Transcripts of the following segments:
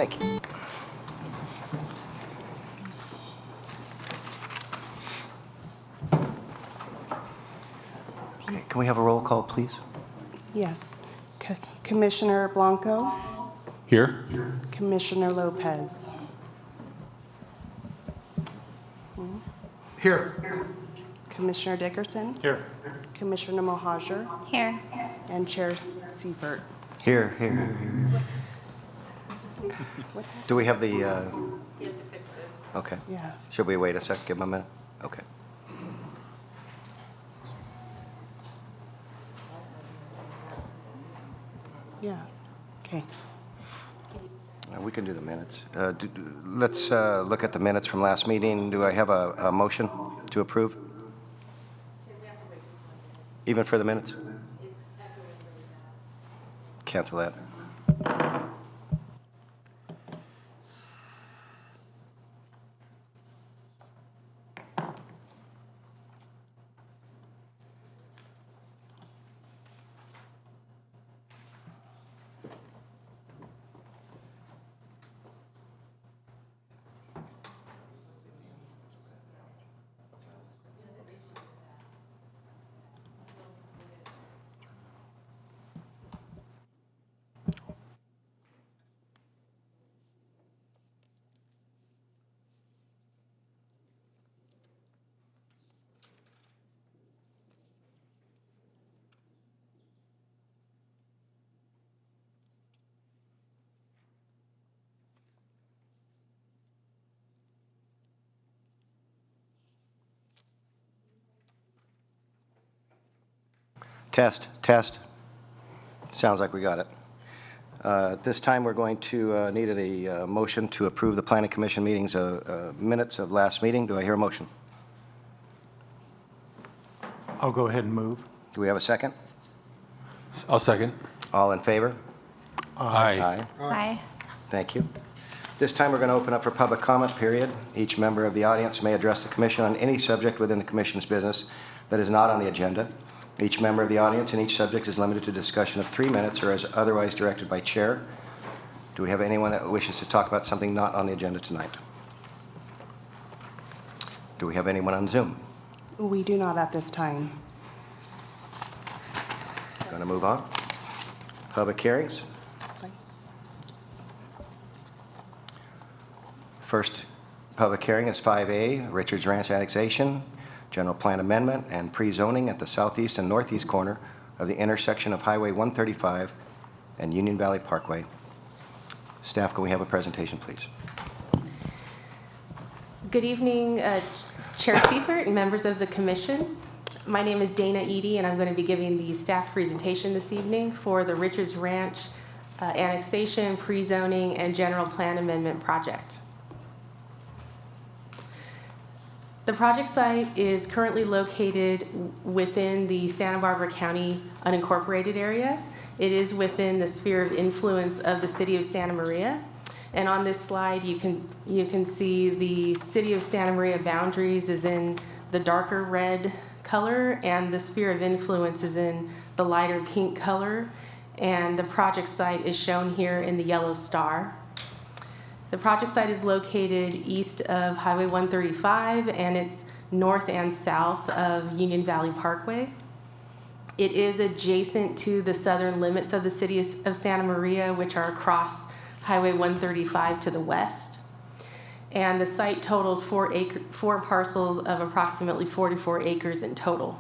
Thank you. Okay, can we have a roll call, please? Yes. Commissioner Blanco, Here. Commissioner Lopez, Here. Commissioner Dickerson, Here. Commissioner Mohajer, Here. and Chair Seifert. Here. Do we have the, You have to fix this. okay. Yeah. Should we wait a sec, give him a minute? Okay. Yeah. Okay. We can do the minutes. Let's look at the minutes from last meeting. Do I have a motion to approve? Even for the minutes? Cancel that. Test. Sounds like we got it. At this time, we're going to need a motion to approve the Planning Commission meetings, minutes of last meeting. Do I hear a motion? I'll go ahead and move. Do we have a second? I'll second. All in favor? Aye. Aye. Thank you. This time, we're going to open up for public comment period. Each member of the audience may address the commission on any subject within the commission's business that is not on the agenda. Each member of the audience and each subject is limited to discussion of 3 minutes or as otherwise directed by chair. Do we have anyone that wishes to talk about something not on the agenda tonight? Do we have anyone on Zoom? We do not at this time. Going to move on. Public hearings. First public hearing is 5A, Richards Ranch annexation, general plan amendment, and pre-zoning at the southeast and northeast corner of the intersection of Highway 135 and Union Valley Parkway. Staff, can we have a presentation, please? Good evening, Chair Seifert and members of the commission. My name is Dana Eady, and I'm going to be giving the staff presentation this evening for the Richards Ranch annexation, pre-zoning, and general plan amendment project. The project site is currently located within the Santa Barbara County unincorporated area. It is within the sphere of influence of the city of Santa Maria. And on this slide, you can see the city of Santa Maria boundaries is in the darker red color, and the sphere of influence is in the lighter pink color. And the project site is shown here in the yellow star. The project site is located east of Highway 135, and it's north and south of Union Valley Parkway. It is adjacent to the southern limits of the city of Santa Maria, which are across Highway 135 to the west. And the site totals 4 parcels of approximately 44 acres in total.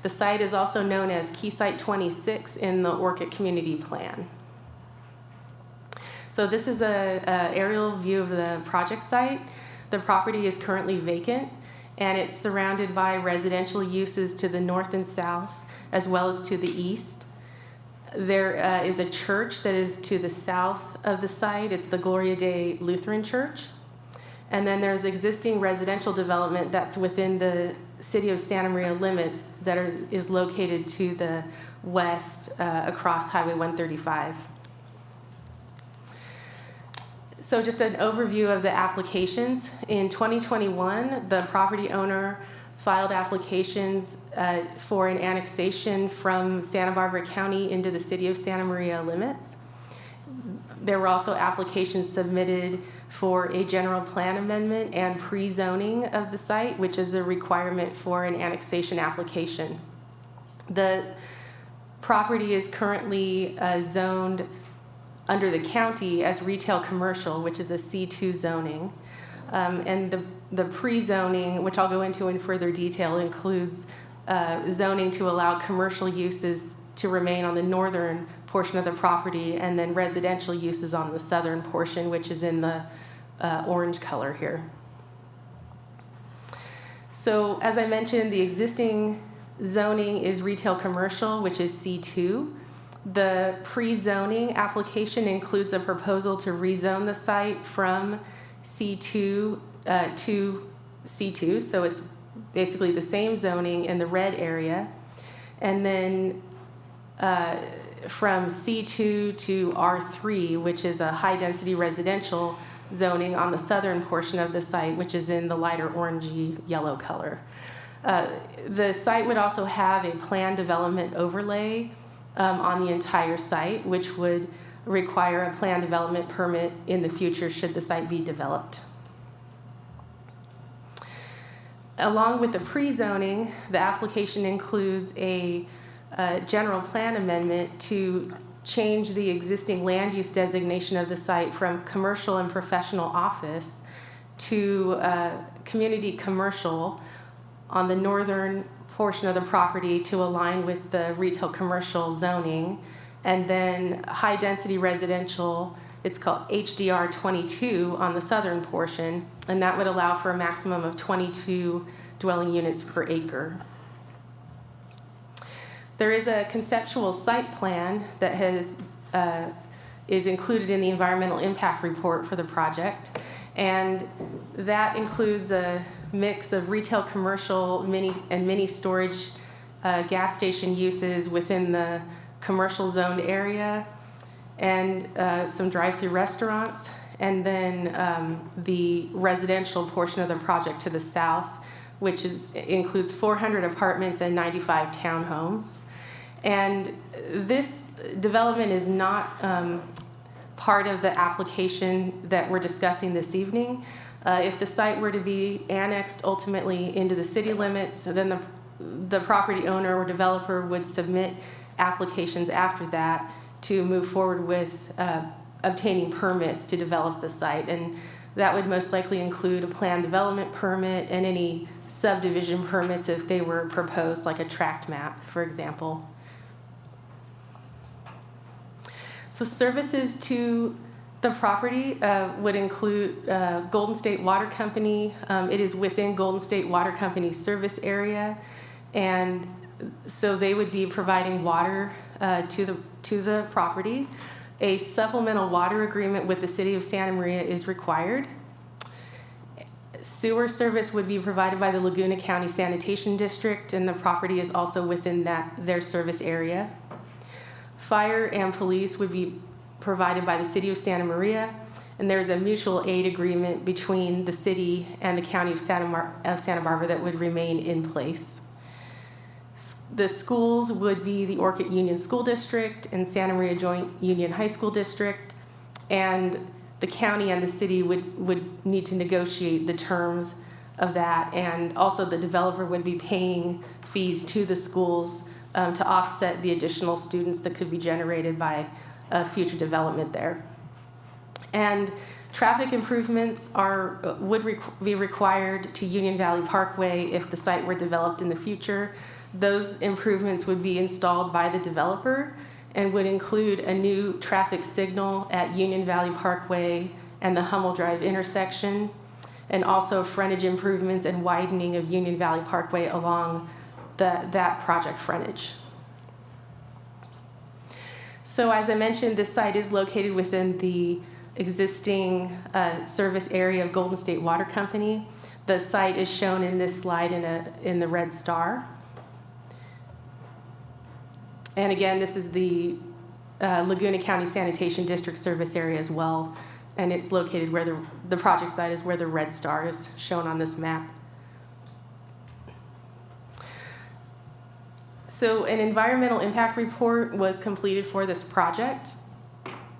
The site is also known as Key Site 26 in the Orchid Community Plan. So this is an aerial view of the project site. The property is currently vacant, and it's surrounded by residential uses to the north and south, as well as to the east. There is a church that is to the south of the site. It's the Gloria Dei Lutheran Church. And then there's existing residential development that's within the city of Santa Maria limits that is located to the west across Highway 135. So just an overview of the applications. In 2021, the property owner filed applications for an annexation from Santa Barbara County into the city of Santa Maria limits. There were also applications submitted for a general plan amendment and pre-zoning of the site, which is a requirement for an annexation application. The property is currently zoned under the county as retail commercial, which is a C2 zoning. And the pre-zoning, which I'll go into in further detail, includes zoning to allow commercial uses to remain on the northern portion of the property, and then residential uses on the southern portion, which is in the orange color here. So as I mentioned, the existing zoning is retail commercial, which is C2. The pre-zoning application includes a proposal to rezone the site from C2 to C2, so it's basically the same zoning in the red area. And then from C2 to R3, which is a high-density residential zoning on the southern portion of the site, which is in the lighter orangey yellow color. The site would also have a planned development overlay on the entire site, which would require a planned development permit in the future should the site be developed. Along with the pre-zoning, the application includes a general plan amendment to change the existing land use designation of the site from commercial and professional office to community commercial on the northern portion of the property to align with the retail commercial zoning, and then high density residential, it's called HDR 22 on the southern portion, and that would allow for a maximum of 22 dwelling units per acre. There is a conceptual site plan that is included in the environmental impact report for the project, and that includes a mix of retail, commercial, mini storage gas station uses within the commercial zoned area, and some drive-through restaurants, and then the residential portion of the project to the south, which includes 400 apartments and 95 townhomes. And this development is not part of the application that we're discussing this evening. If the site were to be annexed ultimately into the city limits, then the property owner or developer would submit applications after that to move forward with obtaining permits to develop the site. And that would most likely include a planned development permit and any subdivision permits if they were proposed, like a tract map, for example. So services to the property would include Golden State Water Company. It is within Golden State Water Company's service area, and so they would be providing water to the property. A supplemental water agreement with the City of Santa Maria is required. Sewer service would be provided by the Laguna County Sanitation District, and the property is also within their service area. Fire and police would be provided by the City of Santa Maria, and there's a mutual aid agreement between the city and the County of Santa Barbara that would remain in place. The schools would be the Orchid Union School District and Santa Maria Joint Union High School District, and the county and the city would need to negotiate the terms of that, and also the developer would be paying fees to the schools to offset the additional students that could be generated by future development there. And traffic improvements would be required to Union Valley Parkway if the site were developed in the future. Those improvements would be installed by the developer and would include a new traffic signal at Union Valley Parkway and the Hummel Drive intersection, and also frontage improvements and widening of Union Valley Parkway along that project frontage. So as I mentioned, this site is located within the existing service area of Golden State Water Company. The site is shown in this slide in the red star. And again, this is the Laguna County Sanitation District service area as well, and it's located where the project site is where the red star is shown on this map. So an environmental impact report was completed for this project.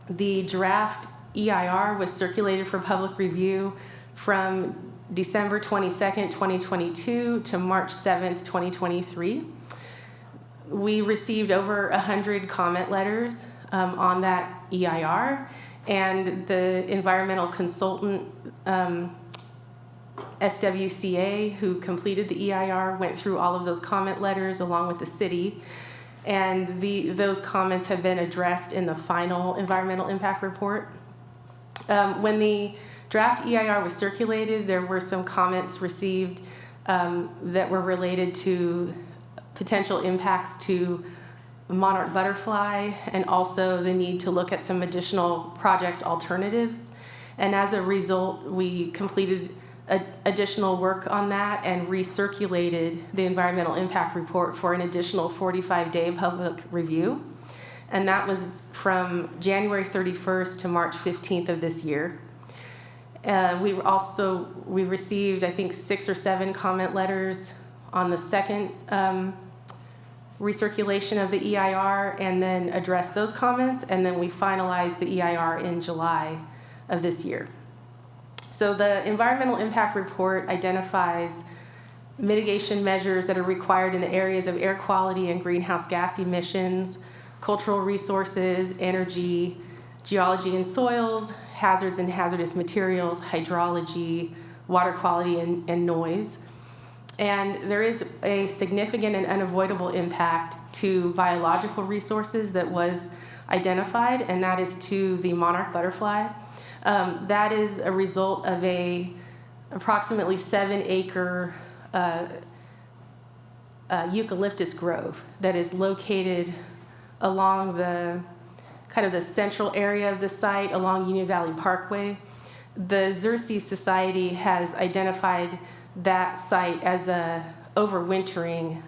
The draft EIR was circulated for public review from December 22nd, 2022 to March 7th, 2023. We received over 100 comment letters on that EIR, and the environmental consultant, SWCA, who completed the EIR, went through all of those comment letters along with the city, and those comments have been addressed in the final environmental impact report. When the draft EIR was circulated, there were some comments received that were related to potential impacts to monarch butterfly and also the need to look at some additional project alternatives. And as a result, we completed additional work on that and recirculated the environmental impact report for an additional 45-day public review. And that was from January 31st to March 15th of this year. We received, I think, 6 or 7 comment letters on the second recirculation of the EIR, and then addressed those comments, and then we finalized the EIR in July of this year. So the environmental impact report identifies mitigation measures that are required in the areas of air quality and greenhouse gas emissions, cultural resources, energy, geology and soils, hazards and hazardous materials, hydrology, water quality, and noise. And there is a significant and unavoidable impact to biological resources that was identified, and that is to the monarch butterfly. That is a result of a approximately 7-acre eucalyptus grove that is located along the kind of the central area of the site along Union Valley Parkway. The Xerces Society has identified that site as a overwintering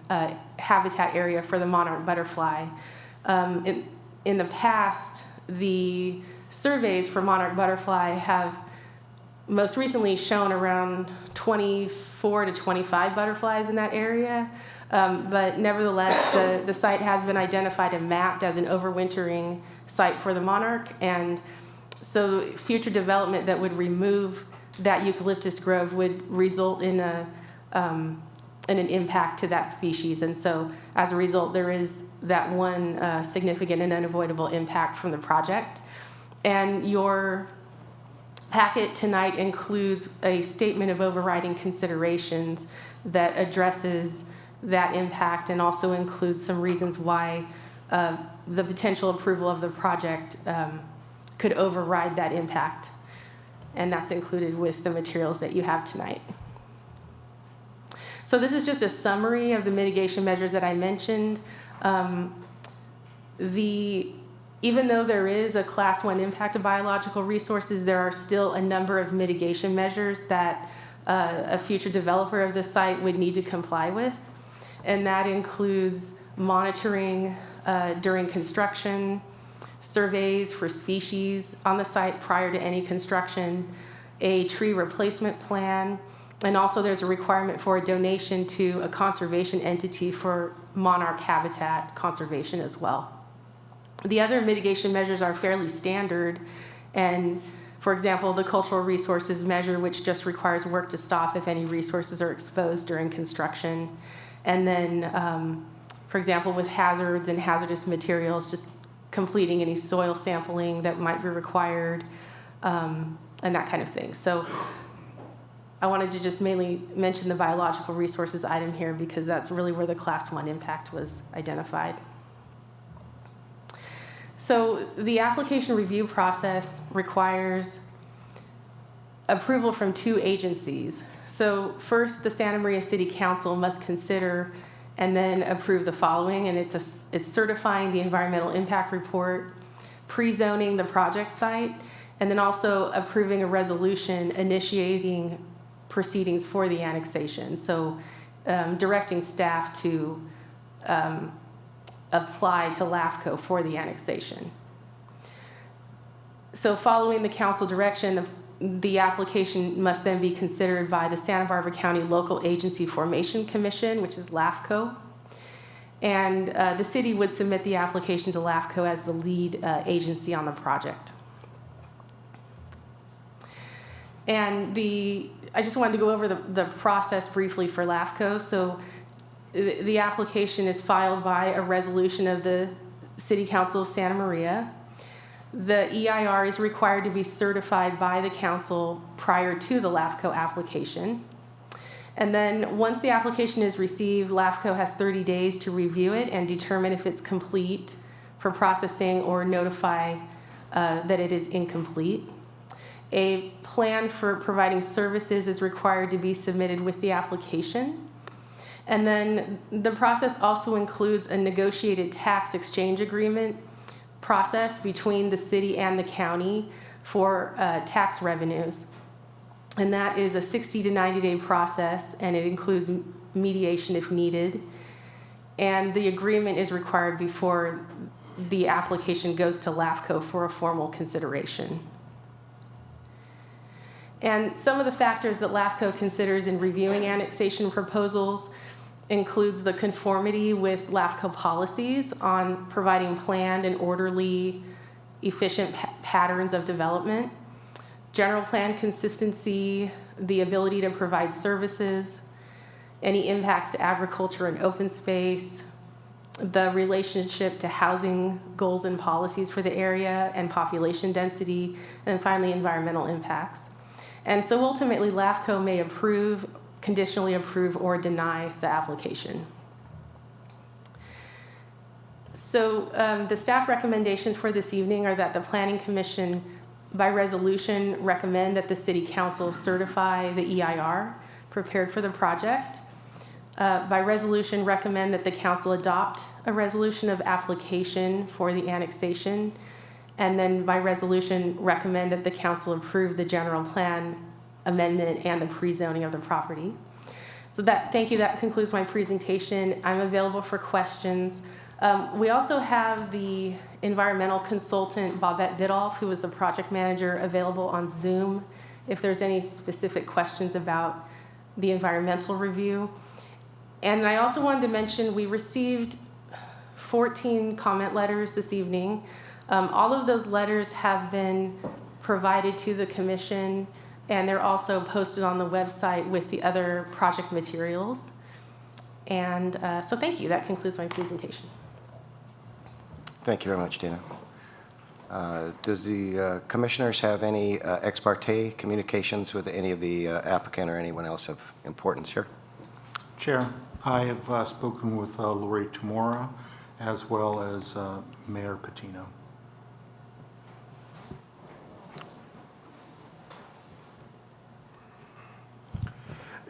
habitat area for the monarch butterfly. In the past, the surveys for monarch butterfly have most recently shown around 24 to 25 butterflies in that area. But nevertheless, the site has been identified and mapped as an overwintering site for the monarch. And so future development that would remove that eucalyptus grove would result in an impact to that species. And so as a result, there is that one significant and unavoidable impact from the project. And your packet tonight includes a statement of overriding considerations that addresses that impact and also includes some reasons why the potential approval of the project could override that impact. And that's included with the materials that you have tonight. So this is just a summary of the mitigation measures that I mentioned. Even though there is a Class 1 impact of biological resources, there are still a number of mitigation measures that a future developer of the site would need to comply with. And that includes monitoring during construction, surveys for species on the site prior to any construction, a tree replacement plan, and also there's a requirement for a donation to a conservation entity for monarch habitat conservation as well. The other mitigation measures are fairly standard, and for example, the cultural resources measure, which just requires work to stop if any resources are exposed during construction. And then, for example, with hazards and hazardous materials, just completing any soil sampling that might be required, and that kind of thing. So I wanted to just mainly mention the biological resources item here because that's really where the Class 1 impact was identified. So the application review process requires approval from 2 agencies. So first, the Santa Maria City Council must consider and then approve the following, and it's certifying the environmental impact report, pre-zoning the project site, and then also approving a resolution initiating proceedings for the annexation. So directing staff to apply to LAFCO for the annexation. So following the council direction, the application must then be considered by the Santa Barbara County Local Agency Formation Commission, which is LAFCO. And the city would submit the application to LAFCO as the lead agency on the project. And I just wanted to go over the process briefly for LAFCO. So the application is filed by a resolution of the City Council of Santa Maria. The EIR is required to be certified by the council prior to the LAFCO application. And then once the application is received, LAFCO has 30 days to review it and determine if it's complete for processing or notify that it is incomplete. A plan for providing services is required to be submitted with the application. And then the process also includes a negotiated tax exchange agreement process between the city and the county for tax revenues. And that is a 60 to 90-day process, and it includes mediation if needed. And the agreement is required before the application goes to LAFCO for a formal consideration. And some of the factors that LAFCO considers in reviewing annexation proposals includes the conformity with LAFCO policies on providing planned and orderly, efficient patterns of development, general plan consistency, the ability to provide services, any impacts to agriculture and open space, the relationship to housing goals and policies for the area and population density, and finally environmental impacts. And so ultimately LAFCO may approve, conditionally approve, or deny the application. So the staff recommendations for this evening are that the Planning Commission by resolution recommend that the City Council certify the EIR prepared for the project. By resolution recommend that the Council adopt a resolution of application for the annexation. And then by resolution recommend that the Council approve the general plan amendment and the pre-zoning of the property. So thank you, that concludes my presentation. I'm available for questions. We also have the environmental consultant, Bobette Bidoff, who is the project manager, available on Zoom if there's any specific questions about the environmental review. And I also wanted to mention we received 14 comment letters this evening. All of those letters have been provided to the commission, and they're also posted on the website with the other project materials. And so thank you. That concludes my presentation. Thank you very much, Dina. Does the commissioners have any ex parte communications with any of the applicant or anyone else of importance here? Chair, I have spoken with Lori Tamora as well as Mayor Patino.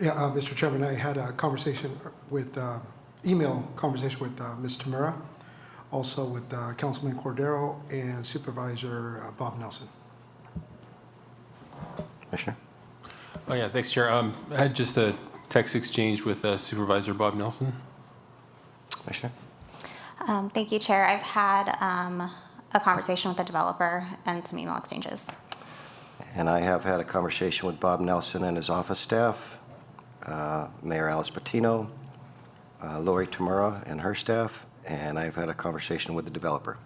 Yeah, Mr. Chairman, I had a conversation with, email conversation with Ms. Tamura, also with Councilman Cordero and Supervisor Bob Nelson. Commissioner? Oh, yeah, thanks, Chair. I had just a text exchange with Supervisor Bob Nelson. Commissioner? Thank you, Chair. I've had a conversation with the developer and some email exchanges. And I have had a conversation with Bob Nelson and his office staff, Mayor Alice Patino, Lori Tamura and her staff, and I've had a conversation with the developer.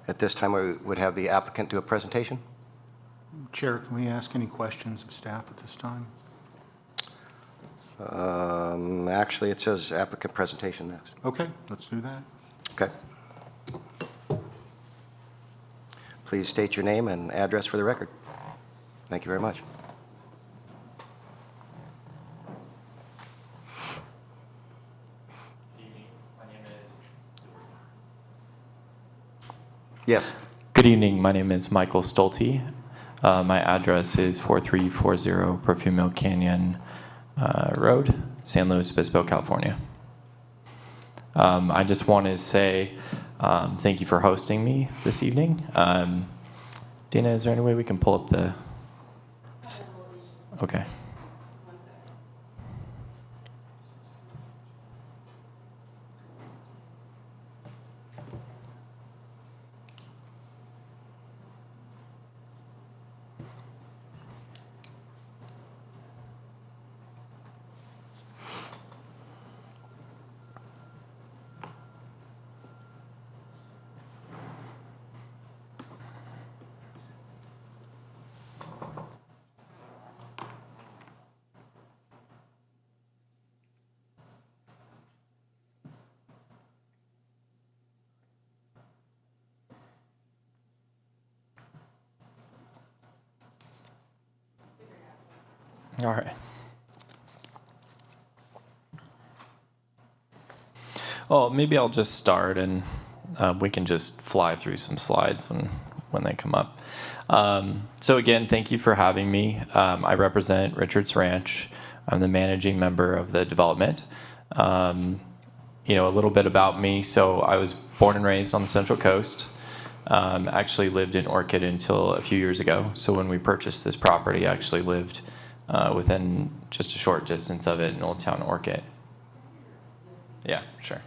At this time, we would have the applicant do a presentation. Chair, can we ask any questions of staff at this time? Actually, it says applicant presentation next. Okay, let's do that. Okay. Please state your name and address for the record. Thank you very much. Yes. Good evening. My name is Michael Stolte. My address is 4340 Perfume Mill Canyon Road, San Luis Obispo, California. I just want to say thank you for hosting me this evening. Dina, is there any way we can pull up the... Okay. All right. Well, maybe I'll just start and we can just fly through some slides when they come up. So again, thank you for having me. I represent Richards Ranch. I'm the managing member of the development. A little bit about me. So I was born and raised on the Central Coast. Actually lived in Orchid until a few years ago. So when we purchased this property, I actually lived within just a short distance of it in Old Town Orchid. Yeah, sure.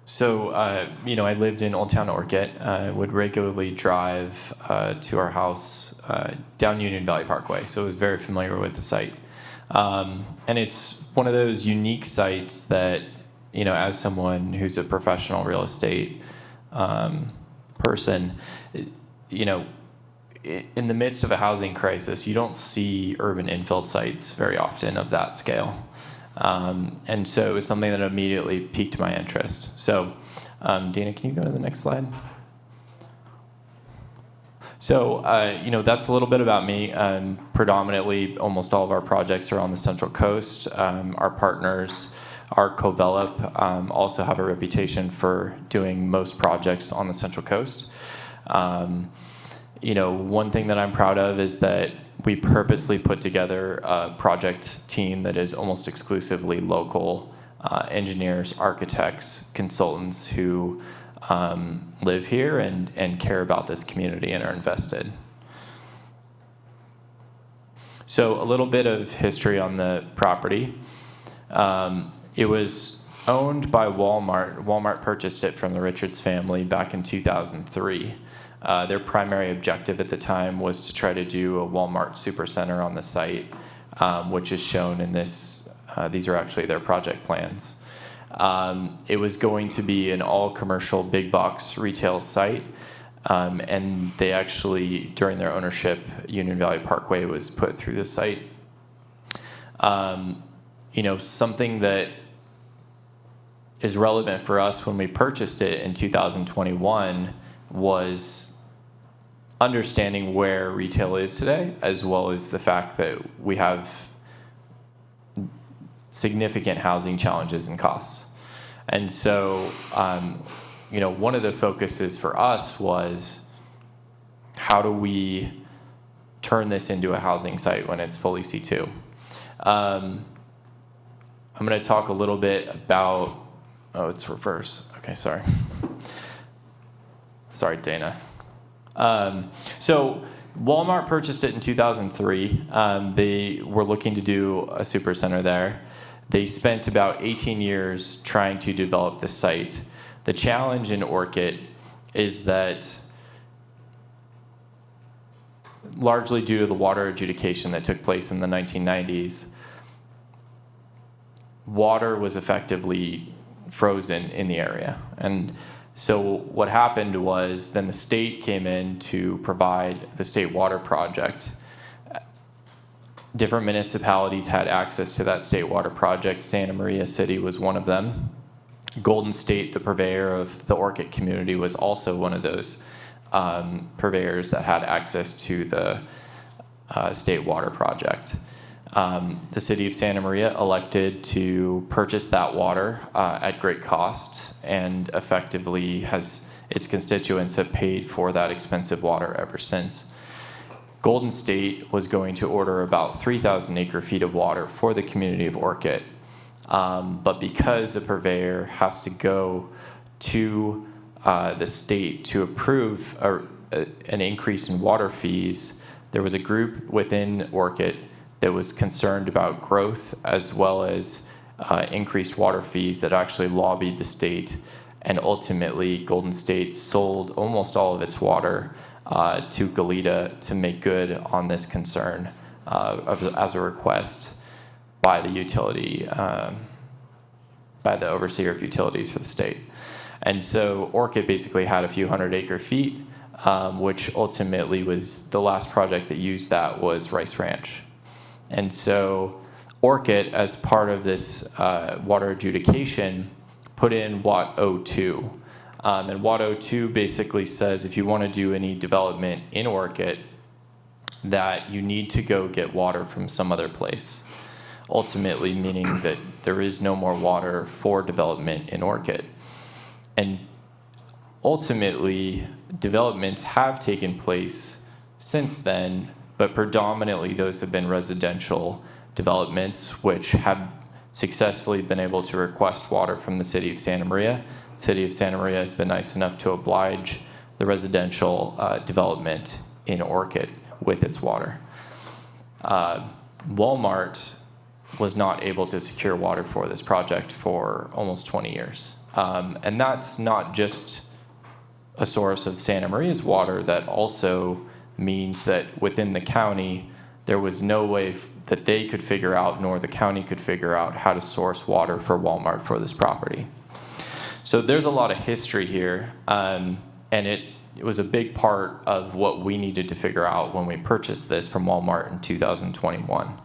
So, I lived in Old Town Orchid. Would regularly drive to our house down Union Valley Parkway, so I was very familiar with the site. And it's one of those unique sites that, as someone who's a professional real estate person, in the midst of a housing crisis, you don't see urban infill sites very often of that scale. And so it was something that immediately piqued my interest. So, Dana, can you go to the next slide? So, that's a little bit about me. Predominantly, almost all of our projects are on the Central Coast. Our partners, our Covelop, also have a reputation for doing most projects on the Central Coast. One thing that I'm proud of is that we purposely put together a project team that is almost exclusively local engineers, architects, consultants who live here and care about this community and are invested. So a little bit of history on the property. It was owned by Walmart. Walmart purchased it from the Richards family back in 2003. Their primary objective at the time was to try to do a Walmart supercenter on the site, which is shown in this. These are actually their project plans. It was going to be an all-commercial big box retail site, and they actually, during their ownership, Union Valley Parkway was put through the site. Something that is relevant for us when we purchased it in 2021 was understanding where retail is today, as well as the fact that we have significant housing challenges and costs. And so, one of the focuses for us was, how do we turn this into a housing site when it's fully C2? I'm going to talk a little bit about, it's reverse. Okay, sorry. Sorry, Dana. So Walmart purchased it in 2003. They were looking to do a supercenter there. They spent about 18 years trying to develop the site. The challenge in Orchid is that, largely due to the water adjudication that took place in the 1990s, water was effectively frozen in the area. And so what happened was, then the state came in to provide the state water project. Different municipalities had access to that state water project. Santa Maria City was one of them. Golden State, the purveyor of the Orchid community, was also one of those purveyors that had access to the state water project. The city of Santa Maria elected to purchase that water at great cost, and effectively its constituents have paid for that expensive water ever since. Golden State was going to order about 3,000 acre-feet of water for the community of Orchid. But because a purveyor has to go to the state to approve an increase in water fees, there was a group within Orchid that was concerned about growth as well as increased water fees that actually lobbied the state. And ultimately, Golden State sold almost all of its water to Goleta to make good on this concern as a request by the utility by the overseer of utilities for the state. And so Orchid basically had a few hundred acre feet, which ultimately was the last project that used that was Rice Ranch. And so Orchid, as part of this water adjudication, put in WAT 02. And WAT 02 basically says if you want to do any development in Orchid, that you need to go get water from some other place. Ultimately meaning that there is no more water for development in Orchid. And ultimately, developments have taken place since then, but predominantly those have been residential developments which have successfully been able to request water from the city of Santa Maria. The city of Santa Maria has been nice enough to oblige the residential development in Orchid with its water. Walmart was not able to secure water for this project for almost 20 years. And that's not just a source of Santa Maria's water, that also means that within the county, there was no way that they could figure out, nor the county could figure out, how to source water for Walmart for this property. So there's a lot of history here, and it was a big part of what we needed to figure out when we purchased this from Walmart in 2021.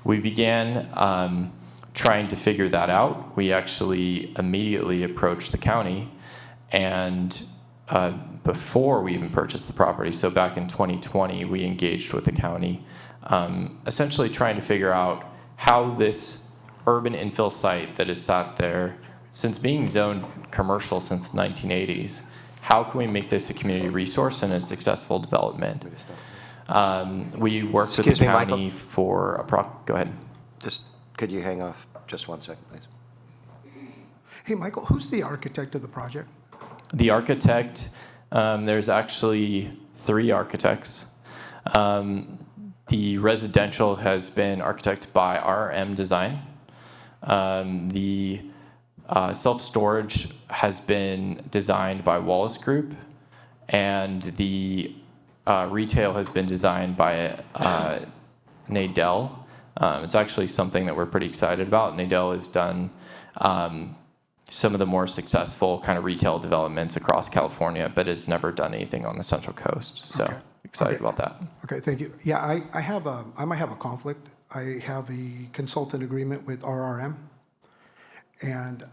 We began trying to figure that out. We actually immediately approached the county, and before we even purchased the property, so back in 2020, we engaged with the county, essentially trying to figure out how this urban infill site that has sat there since being zoned commercial since the 1980s, how can we make this a community resource and a successful development? We worked with the county for go ahead. Just, could you hang off just 1 second, please? Hey, Michael, who's the architect of the project? The architect, there's actually 3 architects. The residential has been architected by RM Design. The self-storage has been designed by Wallace Group, and the retail has been designed by Nadell. It's actually something that we're pretty excited about. Nadell has done some of the more successful kind of retail developments across California, but has never done anything on the Central Coast. So Okay. excited about that. Okay, thank you. Yeah, I might have a conflict. I have a consultant agreement with RRM, and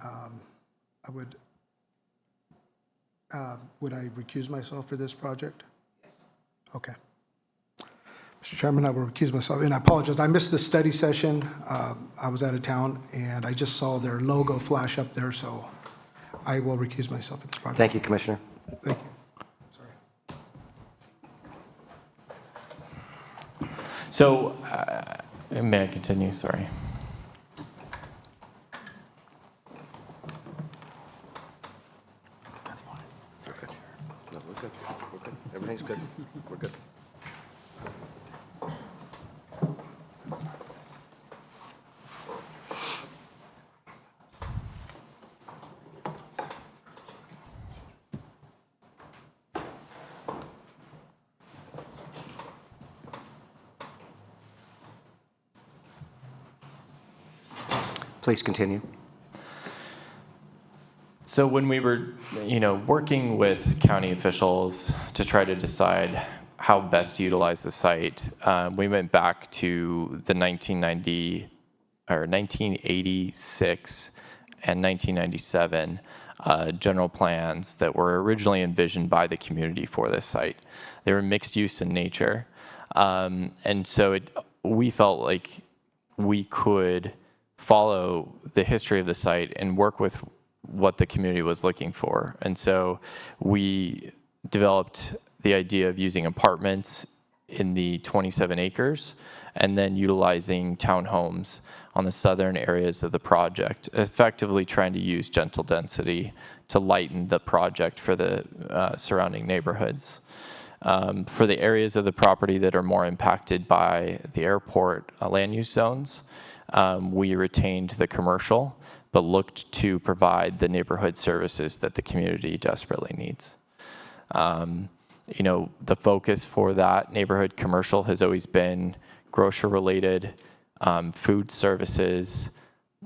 would I recuse myself for this project? Yes. Okay. Mr. Chairman, I will recuse myself, and I apologize. I missed the study session. I was out of town, and I just saw their logo flash up there, so I will recuse myself at this project. Thank you, Commissioner. Thank you. Sorry. So, may I continue? Sorry. No, we're good. We're good. Everything's good. We're good. Please continue. So when we were, working with county officials to try to decide how best to utilize the site, we went back to the 1986 and 1997 general plans that were originally envisioned by the community for this site. They were mixed use in nature, and so we felt like we could follow the history of the site and work with what the community was looking for. And so we developed the idea of using apartments in the 27 acres and then utilizing townhomes on the southern areas of the project, effectively trying to use gentle density to lighten the project for the surrounding neighborhoods. For the areas of the property that are more impacted by the airport land use zones, we retained the commercial, but looked to provide the neighborhood services that the community desperately needs. The focus for that neighborhood commercial has always been grocery-related, food services,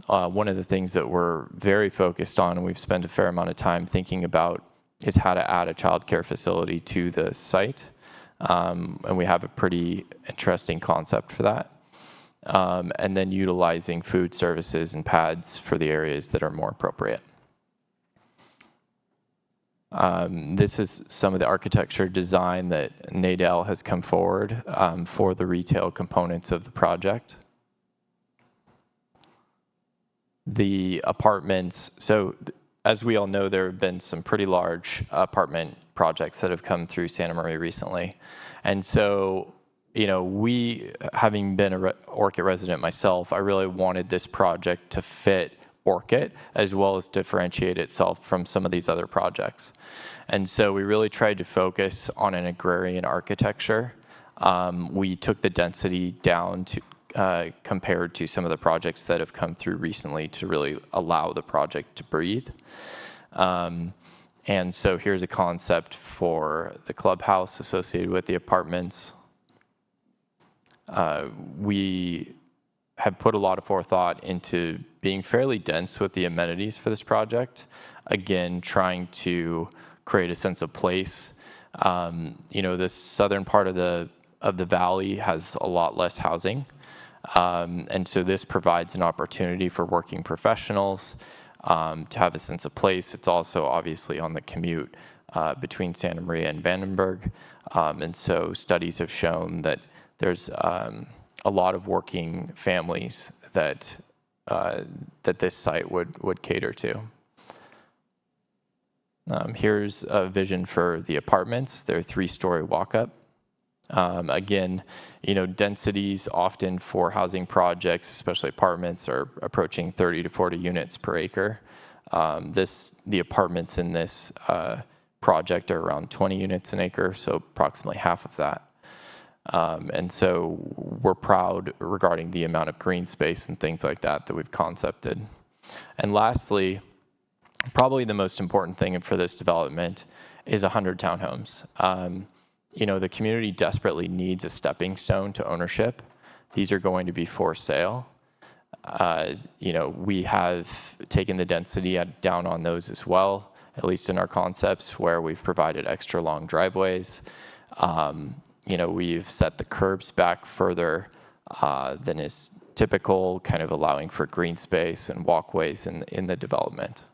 one of the things that we're very focused on, and we've spent a fair amount of time thinking about, is how to add a child care facility to the site. And we have a pretty interesting concept for that. And then utilizing food services and pads for the areas that are more appropriate. This is some of the architecture design that Nadel has come forward for the retail components of the project. The apartments, so as we all know, there have been some pretty large apartment projects that have come through Santa Maria recently. And so, you know, we, having been a Orchid resident myself, I really wanted this project to fit Orchid as well as differentiate itself from some of these other projects. And so we really tried to focus on an agrarian architecture. We took the density down to compared to some of the projects that have come through recently to really allow the project to breathe. And so here's a concept for the clubhouse associated with the apartments. We have put a lot of forethought into being fairly dense with the amenities for this project. Again, trying to create a sense of place. You know, the southern part of the valley has a lot less housing. And so this provides an opportunity for working professionals to have a sense of place. It's also obviously on the commute between Santa Maria and Vandenberg. And so studies have shown that there's a lot of working families that that this site would cater to. Here's a vision for the apartments. They're 3-story walk-up. Again, you know, densities often for housing projects, especially apartments, are approaching 30 to 40 units per acre. The apartments in this project are around 20 units an acre, so approximately half of that. And so we're proud regarding the amount of green space and things like that we've concepted. And lastly, probably the most important thing for this development is 100 townhomes. You know, the community desperately needs a stepping stone to ownership. These are going to be for sale. You know, we have taken the density down on those as well, at least in our concepts, where we've provided extra long driveways. You know, we've set the curbs back further than is typical, kind of allowing for green space and walkways in the development.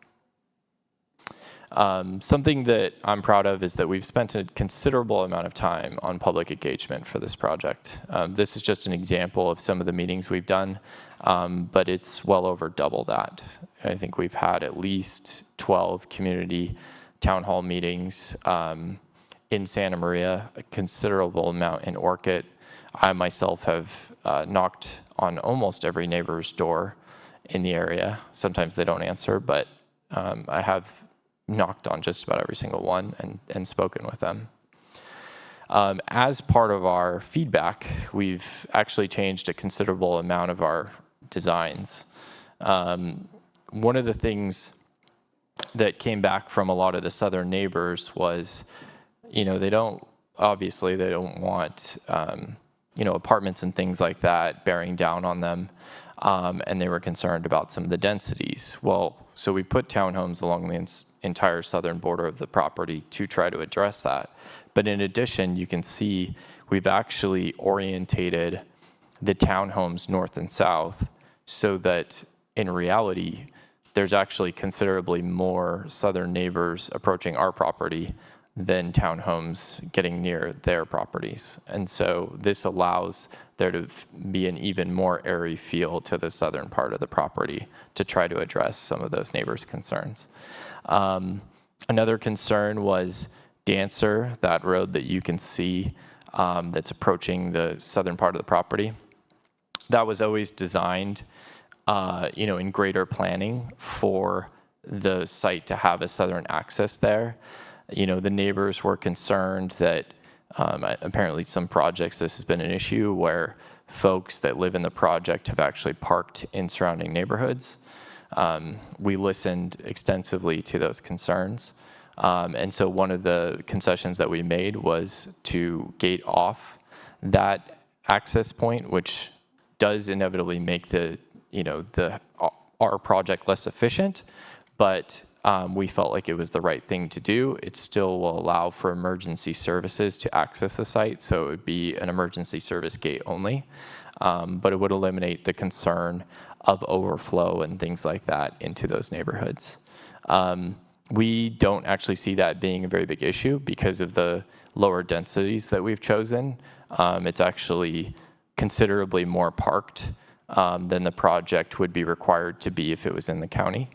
Something that I'm proud of is that we've spent a considerable amount of time on public engagement for this project. This is just an example of some of the meetings we've done, but it's well over double that. I think we've had at least 12 community town hall meetings in Santa Maria, a considerable amount in Orchid. I myself have knocked on almost every neighbor's door in the area. Sometimes they don't answer, but I have knocked on just about every single one and spoken with them. As part of our feedback, we've actually changed a considerable amount of our designs. One of the things that came back from a lot of the southern neighbors was, you know, they don't want, you know, apartments and things like that bearing down on them. And they were concerned about some of the densities. Well, so we put townhomes along the entire southern border of the property to try to address that. But in addition, you can see we've actually orientated the townhomes north and south so that in reality, there's actually considerably more southern neighbors approaching our property than townhomes getting near their properties. And so this allows there to be an even more airy feel to the southern part of the property to try to address some of those neighbors' concerns. Another concern was Dancer, that road that you can see that's approaching the southern part of the property. That was always designed, you know, in greater planning for the site to have a southern access there. You know, the neighbors were concerned that apparently some projects, this has been an issue where folks that live in the project have actually parked in surrounding neighborhoods. We listened extensively to those concerns. And so one of the concessions that we made was to gate off that access point, which does inevitably make the, you know, the our project less efficient, but we felt like it was the right thing to do. It still will allow for emergency services to access the site, so it would be an emergency service gate only, but it would eliminate the concern of overflow and things like that into those neighborhoods. We don't actually see that being a very big issue because of the lower densities that we've chosen. It's actually considerably more parked than the project would be required to be if it was in the county.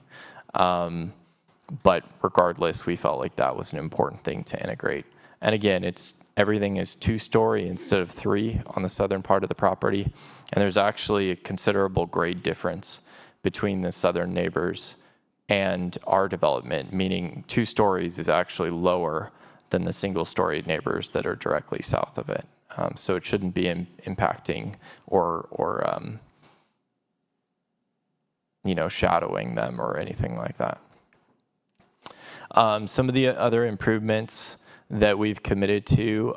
But regardless, we felt like that was an important thing to integrate. And again, everything is 2-story instead of 3 on the southern part of the property. And there's actually a considerable grade difference between the southern neighbors and our development, meaning 2 stories is actually lower than the single-story neighbors that are directly south of it. So it shouldn't be impacting or shadowing them or anything like that. Some of the other improvements that we've committed to,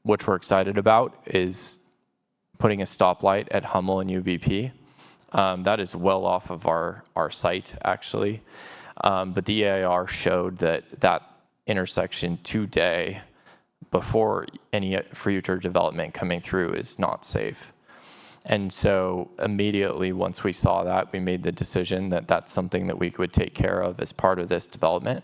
which we're excited about, is putting a stoplight at Hummel and UVP. That is well off of our site, actually. But the EIR showed that intersection today, before any future development coming through, is not safe. And so immediately once we saw that, we made the decision that that's something that we would take care of as part of this development.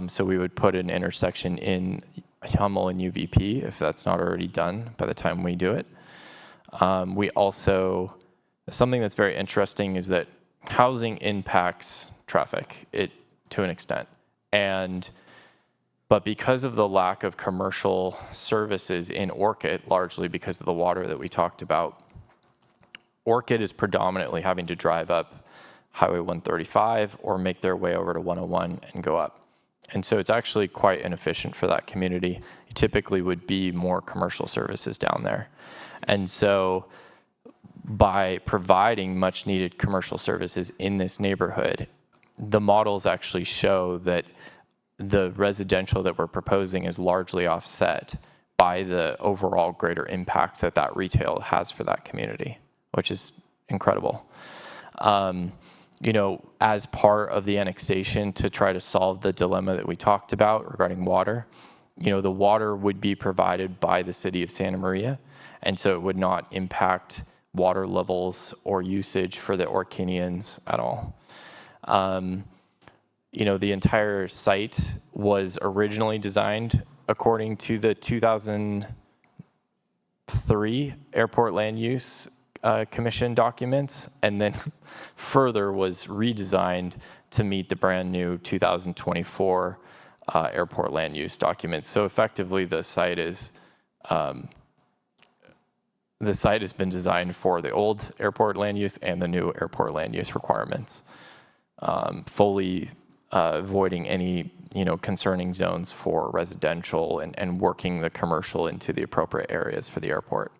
So we would put an intersection in Hummel and UVP, if that's not already done by the time we do it. We also, something that's very interesting is that housing impacts traffic to an extent. But because of the lack of commercial services in Orchid, largely because of the water that we talked about, Orchid is predominantly having to drive up Highway 135 or make their way over to 101 and go up. And so it's actually quite inefficient for that community. It typically would be more commercial services down there. And so by providing much needed commercial services in this neighborhood, the models actually show that the residential that we're proposing is largely offset by the overall greater impact that retail has for that community, which is incredible. As part of the annexation to try to solve the dilemma that we talked about regarding water, the water would be provided by the city of Santa Maria, and so it would not impact water levels or usage for the Orcanians at all. The entire site was originally designed according to the 2003 Airport Land Use Commission documents, and then further was redesigned to meet the brand new 2024 Airport Land Use documents. So effectively, the site has been designed for the old airport land use and the new airport land use requirements, fully avoiding any concerning zones for residential and working the commercial into the appropriate areas for the airport.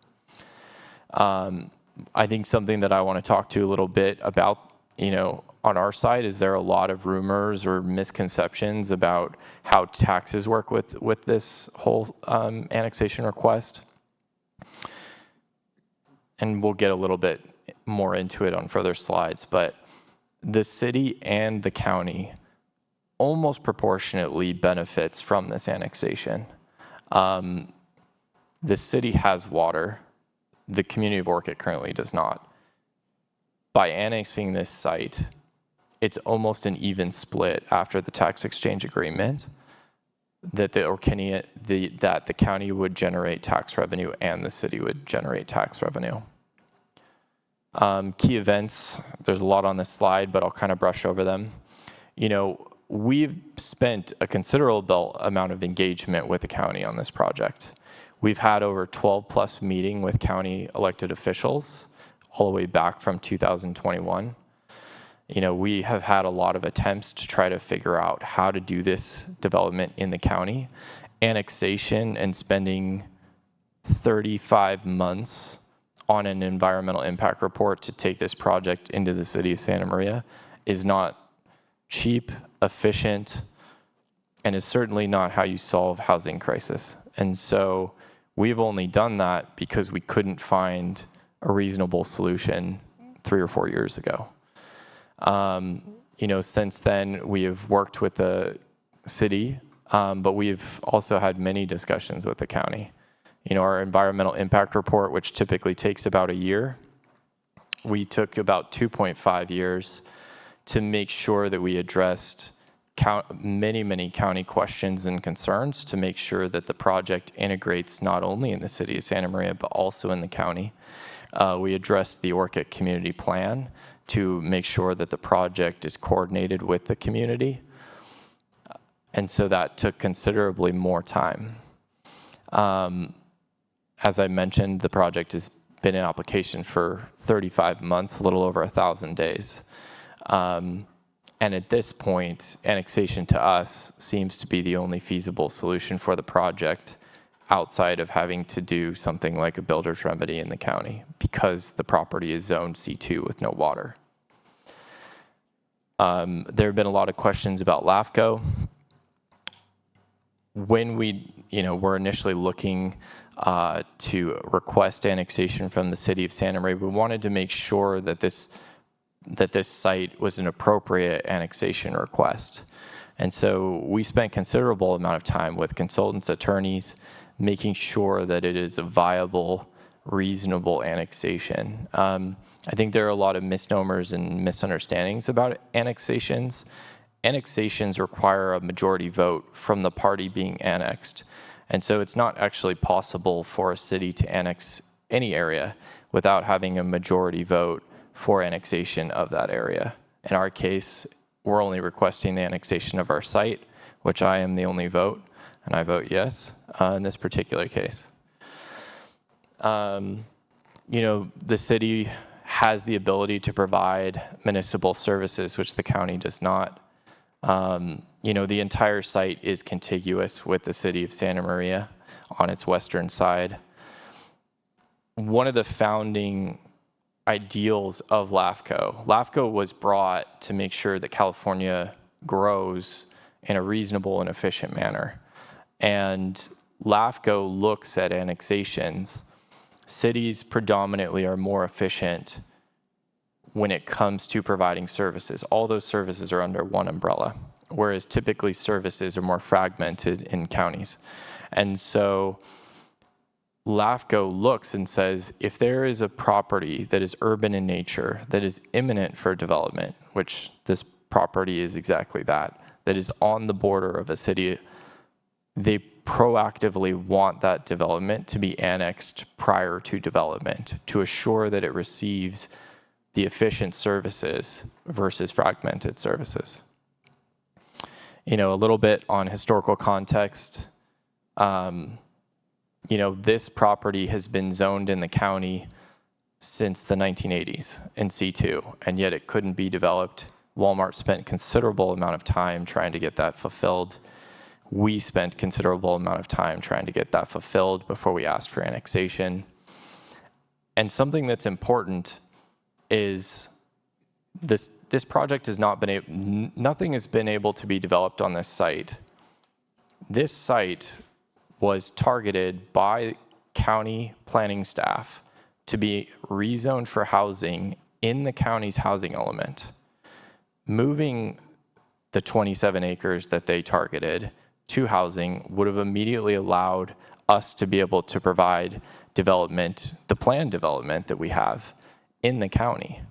I think something that I want to talk to a little bit about, on our side, is there a lot of rumors or misconceptions about how taxes work with this whole annexation request. And we'll get a little bit more into it on further slides, but the city and the county almost proportionately benefits from this annexation. The city has water. The community of Orchid currently does not. By annexing this site, it's almost an even split after the tax exchange agreement that the county would generate tax revenue and the city would generate tax revenue. Key events, there's a lot on this slide, but I'll kind of brush over them. We've spent a considerable amount of engagement with the county on this project. We've had over 12+ meetings with county elected officials all the way back from 2021. We have had a lot of attempts to try to figure out how to do this development in the county. Annexation and spending 35 months on an environmental impact report to take this project into the city of Santa Maria is not cheap, efficient, and is certainly not how you solve housing crisis. And so we've only done that because we couldn't find a reasonable solution 3 or 4 years ago. Since then, we have worked with the city, but we've also had many discussions with the county. Our environmental impact report, which typically takes about a year, we took about 2.5 years to make sure that we addressed many county questions and concerns to make sure that the project integrates not only in the city of Santa Maria, but also in the county. We addressed the Orchid Community Plan to make sure that the project is coordinated with the community. And so that took considerably more time. As I mentioned, the project has been in application for 35 months, a little over 1,000 days. And at this point, annexation to us seems to be the only feasible solution for the project outside of having to do something like a builder's remedy in the county because the property is zoned C2 with no water. There have been a lot of questions about LAFCO. When we were initially looking to request annexation from the city of Santa Maria, we wanted to make sure that this site was an appropriate annexation request. And so we spent considerable amount of time with consultants, attorneys, making sure that it is a viable, reasonable annexation. I think there are a lot of misnomers and misunderstandings about annexations. Annexations require a majority vote from the party being annexed. And so it's not actually possible for a city to annex any area without having a majority vote for annexation of that area. In our case, we're only requesting the annexation of our site, which I am the only vote, and I vote yes in this particular case. The city has the ability to provide municipal services, which the county does not. The entire site is contiguous with the city of Santa Maria on its western side. One of the founding ideals of LAFCO was brought to make sure that California grows in a reasonable and efficient manner. And LAFCO looks at annexations. Cities predominantly are more efficient when it comes to providing services. All those services are under one umbrella, whereas typically services are more fragmented in counties. And so LAFCO looks and says, if there is a property that is urban in nature, that is imminent for development, which this property is exactly that is on the border of a city, they proactively want that development to be annexed prior to development to assure that it receives the efficient services versus fragmented services. A little bit on historical context. This property has been zoned in the county since the 1980s in C2, and yet it couldn't be developed. Walmart spent considerable amount of time trying to get that fulfilled. We spent considerable amount of time trying to get that fulfilled before we asked for annexation. And something that's important is this project has not been nothing has been able to be developed on this site. This site was targeted by county planning staff to be rezoned for housing in the county's housing element. Moving the 27 acres that they targeted to housing would have immediately allowed us to be able to provide development, the planned development that we have in the county.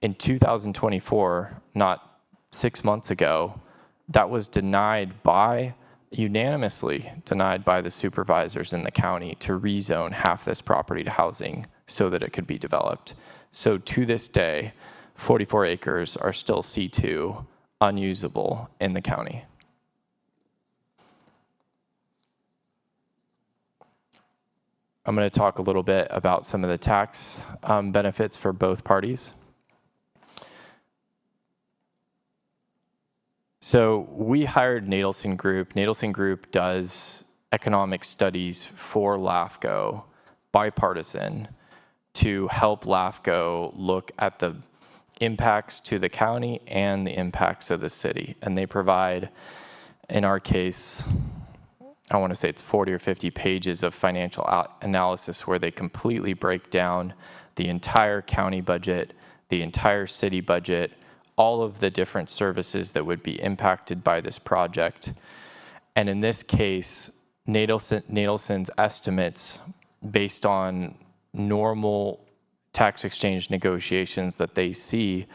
In 2024, not 6 months ago, that was unanimously denied by the supervisors in the county to rezone half this property to housing so that it could be developed. So to this day, 44 acres are still C2, unusable in the county. I'm going to talk a little bit about some of the tax benefits for both parties. So we hired Nadelson Group. Nadelson Group does economic studies for LAFCO, bipartisan, to help LAFCO look at the impacts to the county and the impacts of the city. And they provide, in our case, I want to say it's 40 or 50 pages of financial analysis where they completely break down the entire county budget, the entire city budget, all of the different services that would be impacted by this project. And in this case, Nadelson's estimates, based on normal tax exchange negotiations that they see,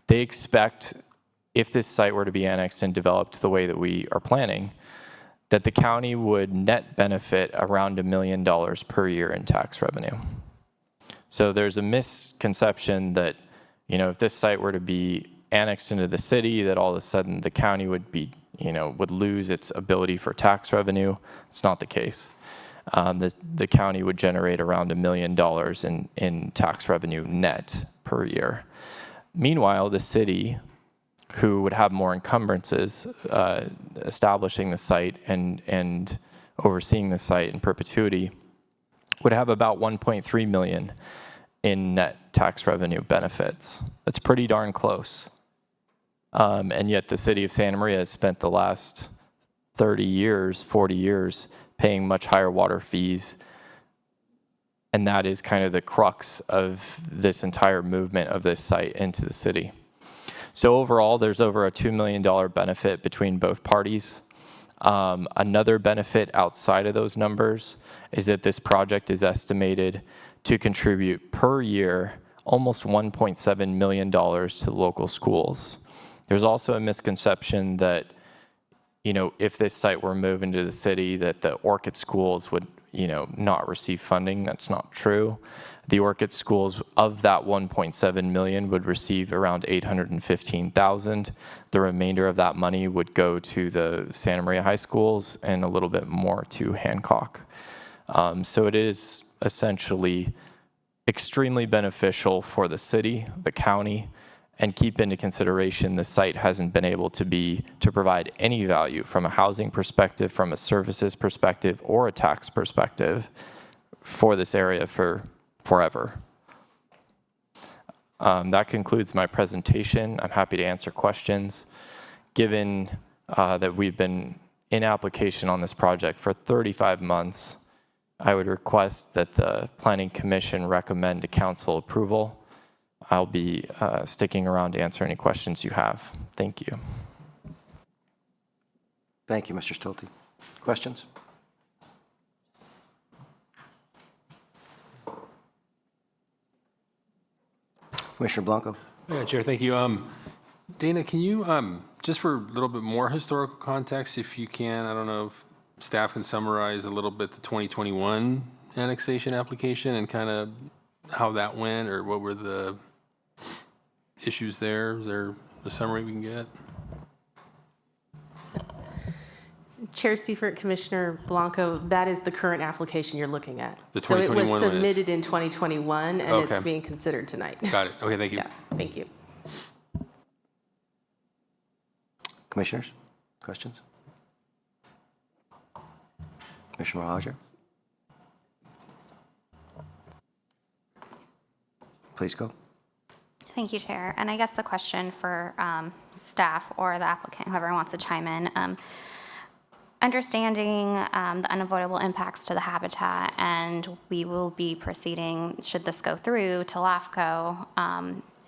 they expect, if this site were to be annexed and developed the way that we are planning, that the county would net benefit around $1 million per year in tax revenue. So there's a misconception that, if this site were to be annexed into the city, that all of a sudden the county would be, would lose its ability for tax revenue. It's not the case. The county would generate around $1 million in tax revenue net per year. Meanwhile, the city, who would have more encumbrances establishing the site and overseeing the site in perpetuity, would have about 1.3 million in net tax revenue benefits. That's pretty darn close. And yet the city of Santa Maria has spent the last 30 years, 40 years, paying much higher water fees. And that is kind of the crux of this entire movement of this site into the city. So overall, there's over a $2 million benefit between both parties. Another benefit outside of those numbers is that this project is estimated to contribute per year almost $1.7 million to local schools. There's also a misconception that, if this site were moved into the city, that the Orchid schools would, not receive funding. That's not true. The Orchid schools, of that 1.7 million, would receive around 815,000. The remainder of that money would go to the Santa Maria high schools and a little bit more to Hancock. So it is essentially extremely beneficial for the city, the county, and keep into consideration the site hasn't been able to provide any value from a housing perspective, from a services perspective, or a tax perspective for this area for forever. That concludes my presentation. I'm happy to answer questions. Given that we've been in application on this project for 35 months, I would request that the Planning Commission recommend to council approval. I'll be sticking around to answer any questions you have. Thank you. Thank you, Mr. Stolte. Questions? Commissioner Blanco. Yeah, Chair, thank you. Dana, can you, just for a little bit more historical context, if you can, I don't know if staff can summarize a little bit the 2021 annexation application and kind of how that went, or what were the issues there? Is there a summary we can get? Chair Seifert, Commissioner Blanco, that is the current application you're looking at. The So it 2021 was one is? submitted in 2021, and Okay. it's being considered tonight. Got it. Okay, thank you. Yeah, thank you. Commissioners, questions? Commissioner Mohajer? Please go. Thank you, Chair. And I guess the question for staff or the applicant, whoever wants to chime in, understanding the unavoidable impacts to the habitat, and we will be proceeding, should this go through, to LAFCO,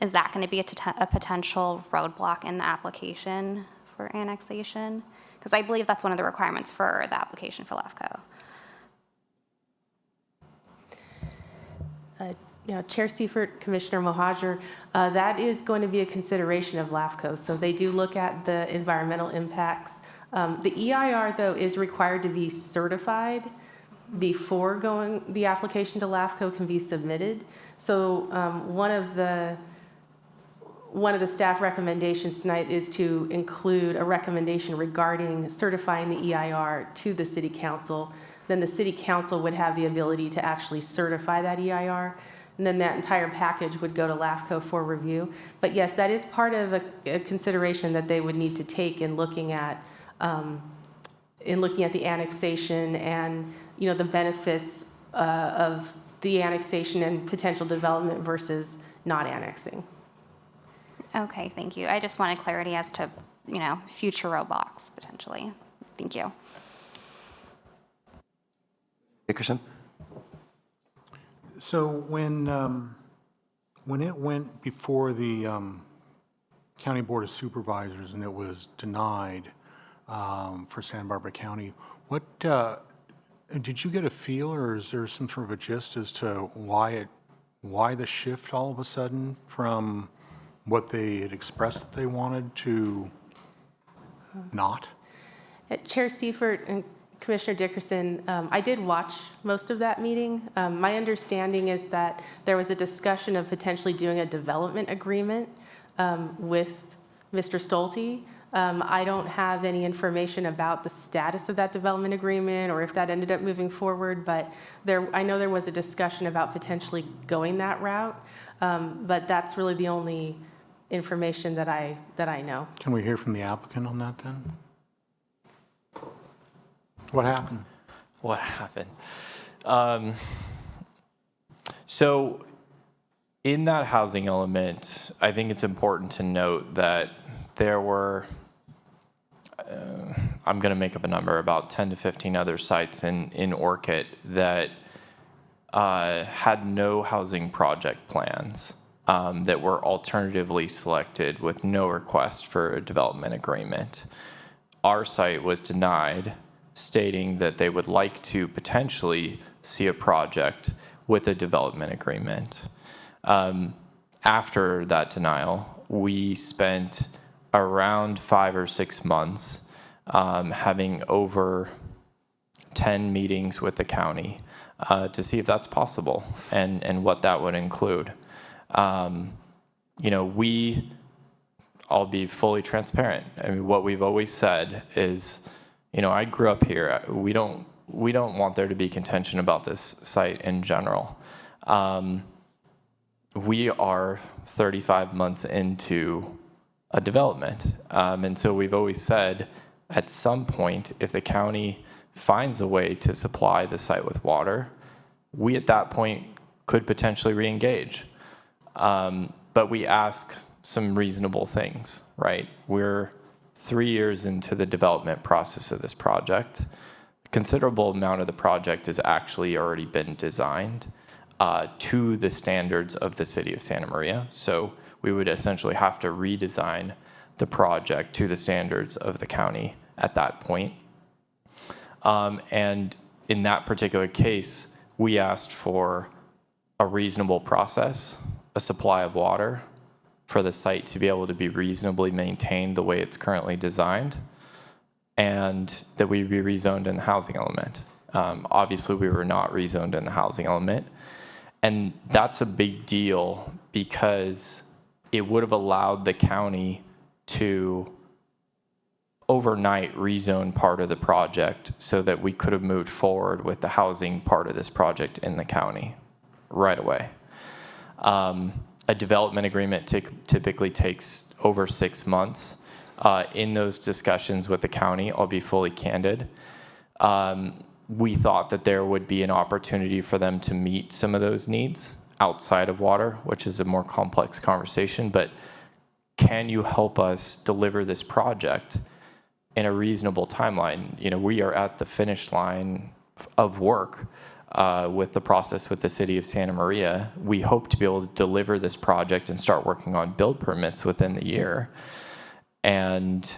is that going to be a potential roadblock in the application for annexation? Because I believe that's one of the requirements for the application for LAFCO. Chair Seifert, Commissioner Mohajer, that is going to be a consideration of LAFCO. So they do look at the environmental impacts. The EIR, though, is required to be certified before the application to LAFCO can be submitted. So one of the staff recommendations tonight is to include a recommendation regarding certifying the EIR to the City Council. Then the City Council would have the ability to actually certify that EIR. And then that entire package would go to LAFCO for review. But yes, that is part of a consideration that they would need to take in looking at the annexation and the benefits of the annexation and potential development versus not annexing. Okay, thank you. I just wanted clarity as to, future roadblocks potentially. Thank you. Dickerson? So when When it went before the County Board of Supervisors and it was denied for Santa Barbara County, what did you get a feel, or is there some sort of a gist as to why the shift all of a sudden from what they had expressed that they wanted to not? Chair Seifert and Commissioner Dickerson, I did watch most of that meeting. My understanding is that there was a discussion of potentially doing a development agreement with Mr. Stolte. I don't have any information about the status of that development agreement or if that ended up moving forward, but I know there was a discussion about potentially going that route, but that's really the only information that I know. Can we hear from the applicant on that then? What happened? What happened? So in that housing element, I think it's important to note that there were, I'm going to make up a number, about 10 to 15 other sites in Orchid that had no housing project plans that were alternatively selected with no request for a development agreement. Our site was denied, stating that they would like to potentially see a project with a development agreement. After that denial, we spent around 5 or 6 months having over 10 meetings with the county to see if that's possible and what that would include. I'll be fully transparent. I mean, what we've always said is, I grew up here. We don't want there to be contention about this site in general. We are 35 months into a development. And so we've always said, at some point, if the county finds a way to supply the site with water, we at that point could potentially re-engage. But we ask some reasonable things, right? We're 3 years into the development process of this project. A considerable amount of the project has actually already been designed to the standards of the city of Santa Maria. So we would essentially have to redesign the project to the standards of the county at that point. And in that particular case, we asked for a reasonable process, a supply of water for the site to be able to be reasonably maintained the way it's currently designed, and that we be rezoned in the housing element. Obviously, we were not rezoned in the housing element. And that's a big deal because it would have allowed the county to overnight rezone part of the project so that we could have moved forward with the housing part of this project in the county right away. A development agreement typically takes over 6 months. In those discussions with the county, I'll be fully candid, we thought that there would be an opportunity for them to meet some of those needs outside of water, which is a more complex conversation, but can you help us deliver this project in a reasonable timeline? We are at the finish line of work with the process with the city of Santa Maria. We hope to be able to deliver this project and start working on build permits within the year. And,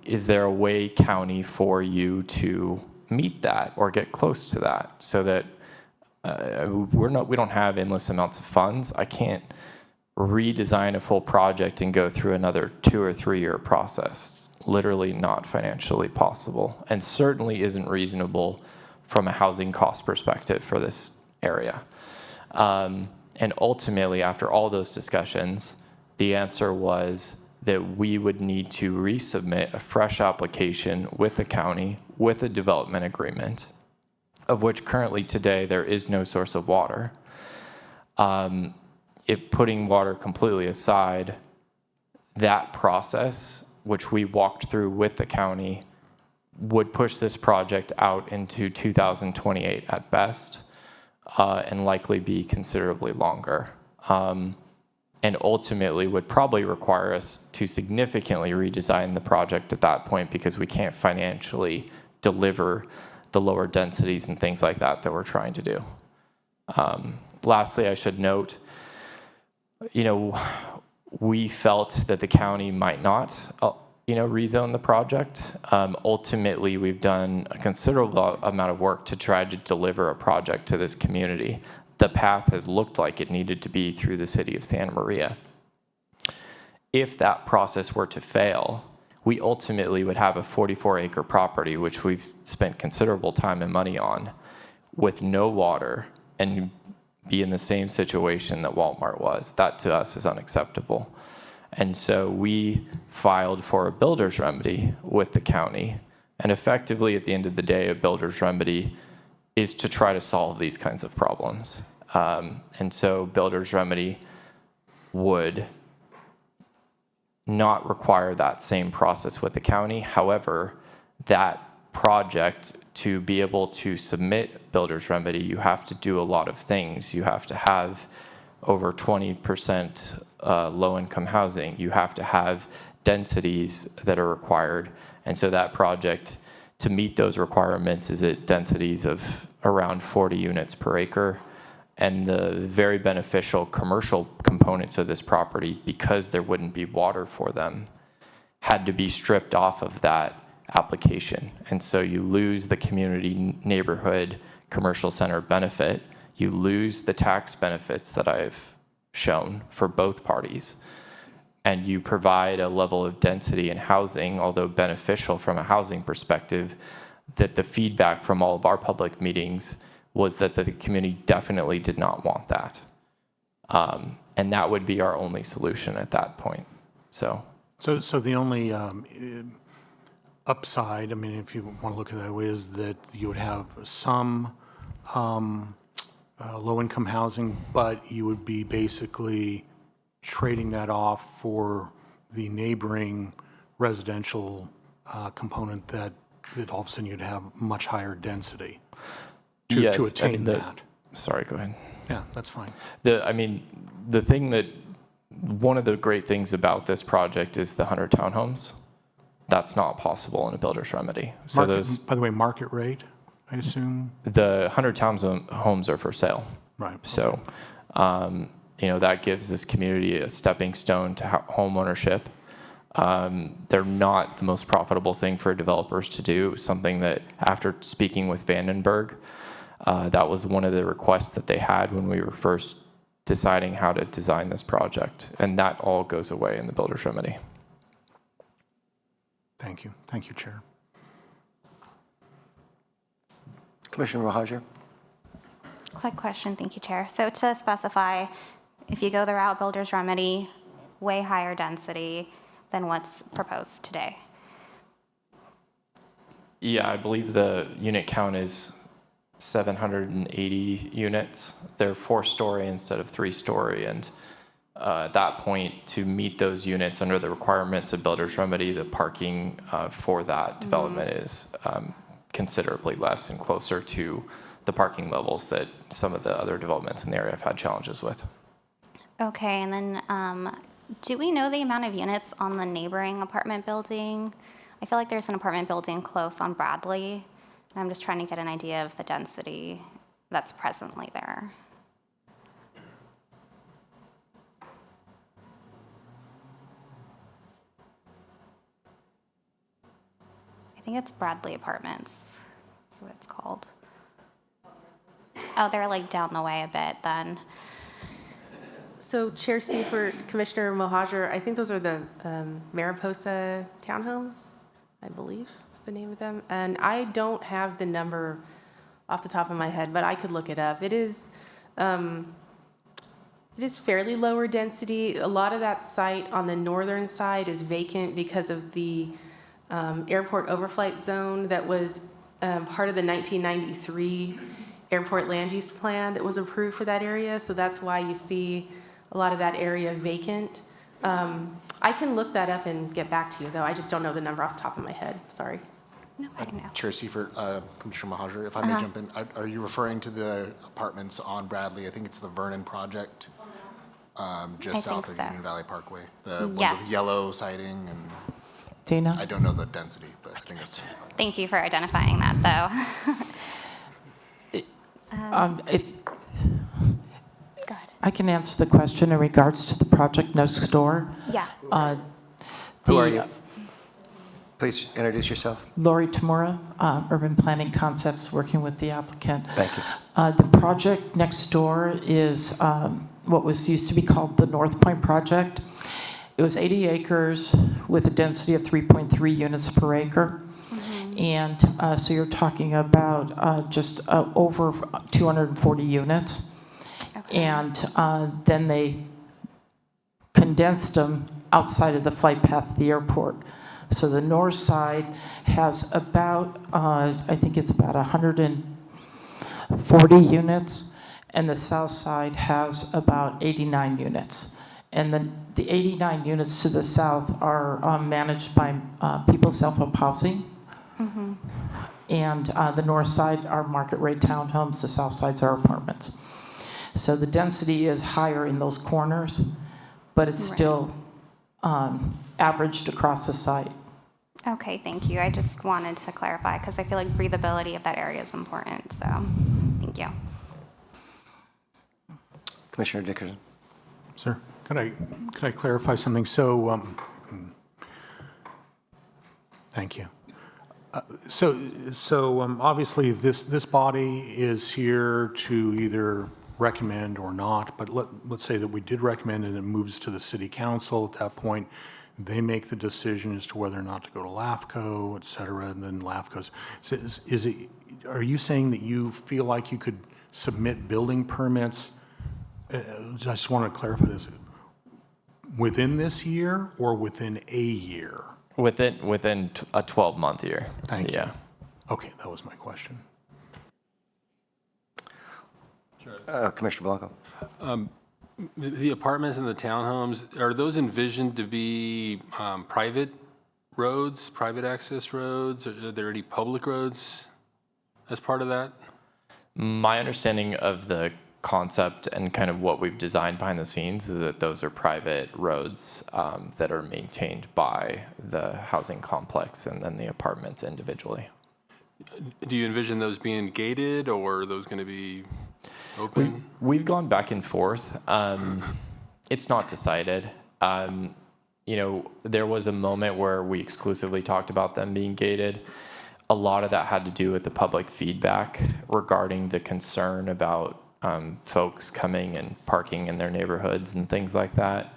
is there a way, county, for you to meet that or get close to that so that we don't have endless amounts of funds. I can't redesign a full project and go through another 2 or 3 year process. Literally not financially possible, and certainly isn't reasonable from a housing cost perspective for this area. And ultimately, after all those discussions, the answer was that we would need to resubmit a fresh application with the county with a development agreement, of which currently today there is no source of water. Putting water completely aside, that process, which we walked through with the county, would push this project out into 2028 at best, and likely be considerably longer. And ultimately would probably require us to significantly redesign the project at that point because we can't financially deliver the lower densities and things like that we're trying to do. Lastly, I should note, we felt that the county might not, rezone the project. Ultimately, we've done a considerable amount of work to try to deliver a project to this community. The path has looked like it needed to be through the city of Santa Maria. If that process were to fail, we ultimately would have a 44-acre property, which we've spent considerable time and money on, with no water, and be in the same situation that Walmart was. That to us is unacceptable. And so we filed for a builder's remedy with the county. And effectively, at the end of the day, a builder's remedy is to try to solve these kinds of problems. And so builder's remedy would not require that same process with the county. However, that project, to be able to submit builder's remedy, you have to do a lot of things. You have to have over 20% low-income housing. You have to have densities that are required. And so that project, to meet those requirements, is at densities of around 40 units per acre. And the very beneficial commercial components of this property, because there wouldn't be water for them, had to be stripped off of that application. And so you lose the community neighborhood commercial center benefit. You lose the tax benefits that I've shown for both parties. And you provide a level of density in housing, although beneficial from a housing perspective, that the feedback from all of our public meetings was that the community definitely did not want that. And that would be our only solution at that point. So the only upside, I mean, if you want to look at it that way, is that you would have some low-income housing, but you would be basically trading that off for the neighboring residential component that all of a sudden you'd have much higher density to attain that. Sorry, go ahead. Yeah, that's fine. The thing that, one of the great things about this project is the 100 townhomes. That's not possible in a builder's remedy. So By the way, market rate, I assume? The 100 townhomes are for sale. Right. So, that gives this community a stepping stone to home ownership. They're not the most profitable thing for developers to do. It was something that, after speaking with Vandenberg, that was one of the requests that they had when we were first deciding how to design this project. And that all goes away in the builder's remedy. Thank you. Thank you, Chair. Commissioner Mohajer? Quick question, thank you, Chair. So to specify, if you go the route builder's remedy, way higher density than what's proposed today. Yeah, I believe the unit count is 780 units. They're 4-story instead of 3-story. And at that point, to meet those units under the requirements of builder's remedy, the parking for that development is considerably less and closer to the parking levels that some of the other developments in the area have had challenges with. Okay, and then do we know the amount of units on the neighboring apartment building? I feel like there's an apartment building close on Bradley, and I'm just trying to get an idea of the density that's presently there. I think it's Bradley Apartments. That's what it's called. Oh, they're like down the way a bit then. So Chair Seifert, Commissioner Mohajer, I think those are the Mariposa townhomes, I believe is the name of them. And I don't have the number off the top of my head, but I could look it up. It is fairly lower density. A lot of that site on the northern side is vacant because of the airport overflight zone that was part of the 1993 airport land use plan that was approved for that area. So that's why you see a lot of that area vacant. I can look that up and get back to you, though. I just don't know the number off the top of my head. Sorry. No, I don't know. Chair Seifert, Commissioner Mohajer, if I may jump in, are you referring to the apartments on Bradley? I think it's the Vernon project, just south of Union Valley Parkway. The one with yellow siding and. Dana? I don't know the density, but I think it's. Thank you for identifying that, though. If, Go ahead. I can answer the question in regards to the project next door. Yeah. Who are you? Please introduce yourself. Lori Tamura, Urban Planning Concepts, working with the applicant. Thank you. The project next door is what was used to be called the North Point Project. It was 80 acres with a density of 3.3 units per acre. And so you're talking about just over 240 units. Okay. And then they condensed them outside of the flight path of the airport. So the north side has about, I think it's about 140 units, and the south side has about 89 units. And then the 89 units to the south are managed by People Self-Help Housing. And the north side are market rate townhomes, the south sides are apartments. So the density is higher in those corners, but it's still averaged across the site. Okay, thank you. I just wanted to clarify because I feel like breathability of that area is important. So, thank you. Commissioner Dickerson. Sir, could I clarify something? So, thank you. So obviously this body is here to either recommend or not, but let's say that we did recommend and it moves to the city council. At that point, they make the decision as to whether or not to go to LAFCO, et cetera, and then LAFCO's. So are you saying that you feel like you could submit building permits? I just want to clarify this. Within this year or within a year? Within a 12-month year. Thank you. Yeah. Okay, that was my question. Commissioner Blanco. The apartments and the townhomes, are those envisioned to be private roads, private access roads? Are there any public roads as part of that? My understanding of the concept and kind of what we've designed behind the scenes is that those are private roads that are maintained by the housing complex and then the apartments individually. Do you envision those being gated, or are those going to be open? We've gone back and forth. It's not decided. There was a moment where we exclusively talked about them being gated. A lot of that had to do with the public feedback regarding the concern about folks coming and parking in their neighborhoods and things like that.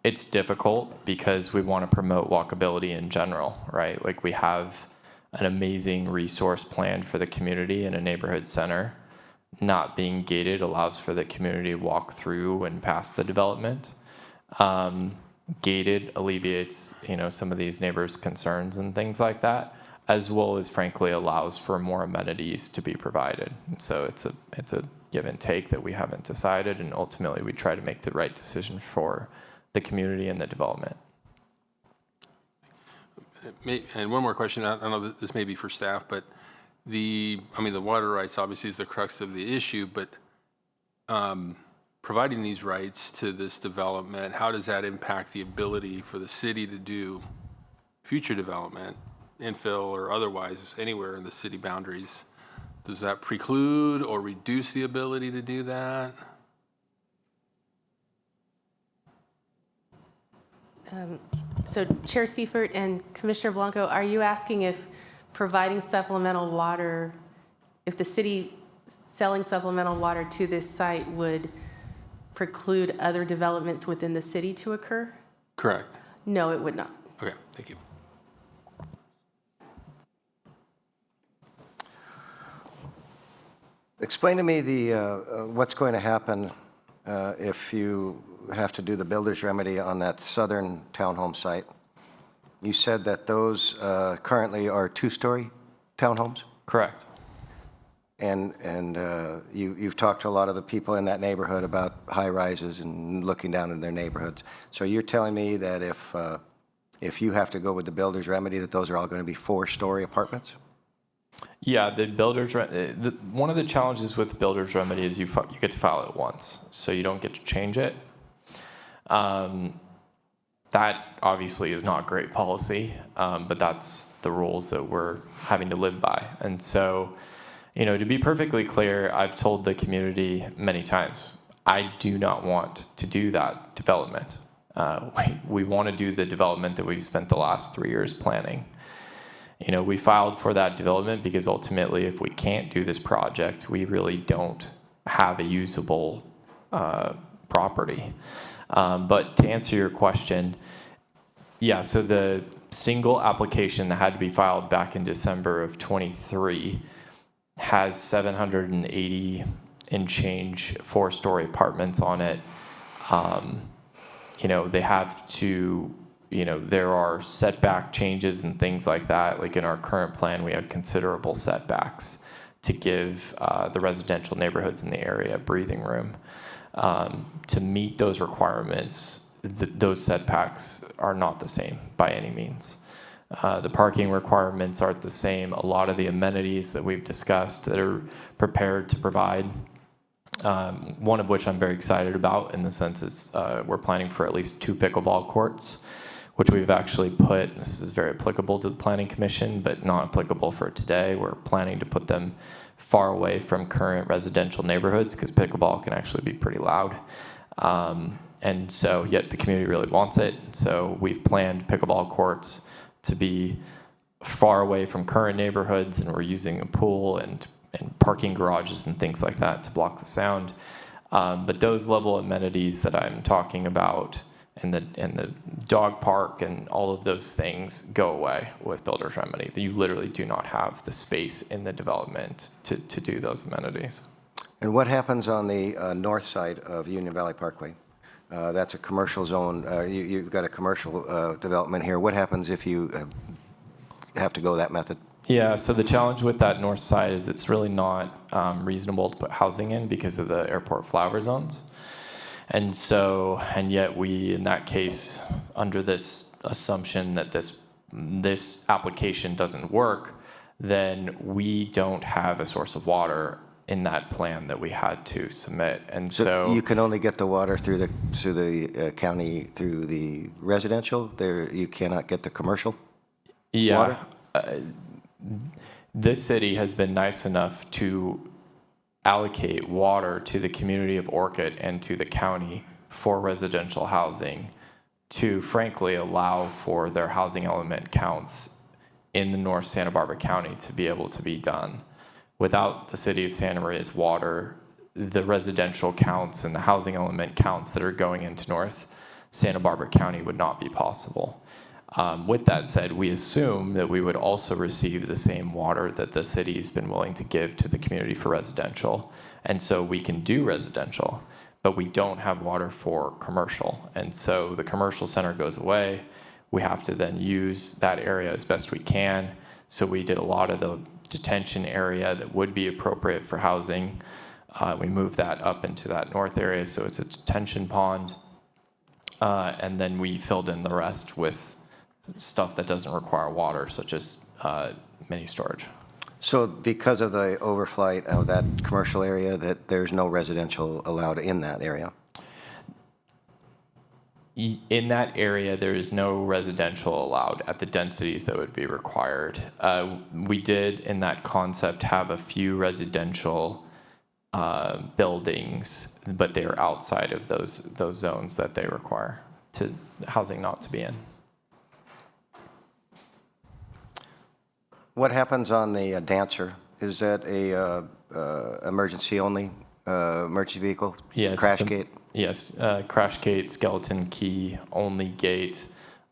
It's difficult because we want to promote walkability in general, right? Like, we have an amazing resource planned for the community in a neighborhood center. Not being gated allows for the community to walk through and past the development. Gated alleviates, some of these neighbors' concerns and things like that, as well as, frankly, allows for more amenities to be provided. And so it's a give and take that we haven't decided, and ultimately we try to make the right decision for the community and the development. And one more question. I don't know, this may be for staff, but the water rights obviously is the crux of the issue, but providing these rights to this development, how does that impact the ability for the city to do future development, infill or otherwise, anywhere in the city boundaries? Does that preclude or reduce the ability to do that? So Chair Seifert and Commissioner Blanco, are you asking if providing supplemental water, if the city selling supplemental water to this site would preclude other developments within the city to occur? Correct. No, it would not. Okay, thank you. Explain to me what's going to happen if you have to do the builder's remedy on that southern townhome site. You said that those currently are two-story townhomes? Correct. And you've talked to a lot of the people in that neighborhood about high-rises and looking down in their neighborhoods. So you're telling me that if you have to go with the builder's remedy, that those are all going to be four-story apartments? Yeah, the builder's one of the challenges with builder's remedy is you get to file it once, so you don't get to change it. That obviously is not great policy, but that's the rules that we're having to live by. And so, to be perfectly clear, I've told the community many times, I do not want to do that development. We want to do the development that we've spent the last 3 years planning. You know, we filed for that development because ultimately, if we can't do this project, we really don't have a usable property. But to answer your question, yeah, so the single application that had to be filed back in December of 23 has 780 and change 4-story apartments on it. You know, they have to, you know, there are setback changes and things like that. Like in our current plan, we have considerable setbacks to give the residential neighborhoods in the area breathing room. To meet those requirements, those setbacks are not the same by any means. The parking requirements aren't the same. A lot of the amenities that we've discussed that are prepared to provide, one of which I'm very excited about in the sense is we're planning for at least 2 pickleball courts, which we've actually put, this is very applicable to the Planning Commission, but not applicable for today. We're planning to put them far away from current residential neighborhoods because pickleball can actually be pretty loud. And so yet the community really wants it. So we've planned pickleball courts to be far away from current neighborhoods, and we're using a pool and parking garages and things like that to block the sound. But those level amenities that I'm talking about and the dog park and all of those things go away with Builder's Remedy. You literally do not have the space in the development to do those amenities. And what happens on the north side of Union Valley Parkway? That's a commercial zone. You've got a commercial development here. What happens if you have to go that method? Yeah, so the challenge with that north side is it's really not reasonable to put housing in because of the airport flower zones. And so, and yet we, in that case, under this assumption that this application doesn't work, then we don't have a source of water in that plan that we had to submit. And so you can only get the water through the county, through the residential. There, you cannot get the commercial water? This city has been nice enough to allocate water to the community of Orchid and to the county for residential housing to frankly allow for their housing element counts in the North Santa Barbara County to be able to be done. Without the city of Santa Maria's water, the residential counts and the housing element counts that are going into North Santa Barbara County would not be possible. With that said, we assume that we would also receive the same water that the city's been willing to give to the community for residential. And so we can do residential, but we don't have water for commercial. And so the commercial center goes away. We have to then use that area as best we can. So we did a lot of the detention area that would be appropriate for housing. We moved that up into that north area, so it's a detention pond. And then we filled in the rest with stuff that doesn't require water, such as mini storage. So because of the overflight of that commercial area, that there's no residential allowed in that area? In that area, there is no residential allowed at the densities that would be required. We did, in that concept, have a few residential buildings, but they're outside of those zones that they require to housing not to be in. What happens on the Dancer? Is that a emergency only, emergency vehicle? Yes. Crash gate? Yes, crash gate, skeleton key, only gate.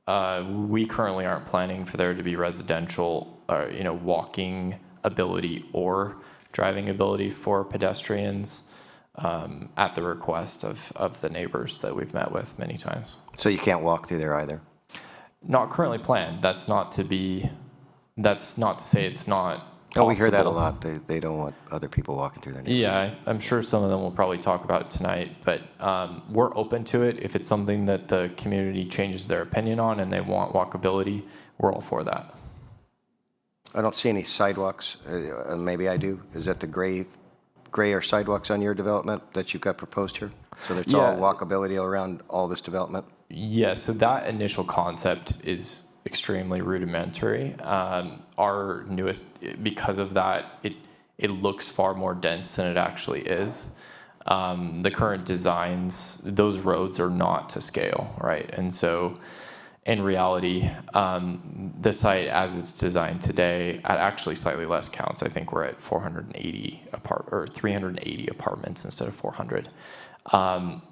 We currently aren't planning for there to be residential, walking ability or driving ability for pedestrians at the request of the neighbors that we've met with many times. So you can't walk through there either? Not currently planned. That's not to say it's not possible. Oh, we hear that a lot. They don't want other people walking through their neighborhoods. Yeah, I'm sure some of them will probably talk about it tonight, but we're open to it. If it's something that the community changes their opinion on and they want walkability, we're all for that. I don't see any sidewalks. Maybe I do. Is that the grayer sidewalks on your development that you've got proposed here? So it's all walkability around all this development? Yeah, so that initial concept is extremely rudimentary. Our newest, because of that, it looks far more dense than it actually is. The current designs, those roads are not to scale, right? And so in reality, the site as it's designed today, at actually slightly less counts, I think we're at 380 apartments instead of 400.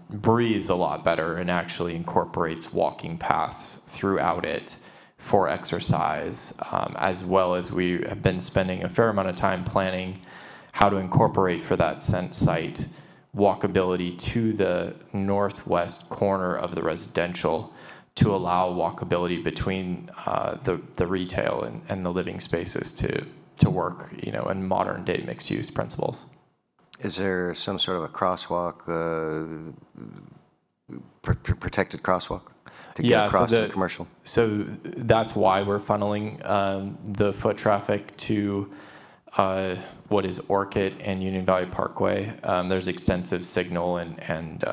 Breathes a lot better and actually incorporates walking paths throughout it for exercise, as well as we have been spending a fair amount of time planning how to incorporate for that site walkability to the northwest corner of the residential to allow walkability between the retail and the living spaces to work, in modern day mixed use principles. Is there some sort of a crosswalk, protected crosswalk to get across to the commercial? So that's why we're funneling the foot traffic to what is Orchid and Union Valley Parkway. There's extensive signal and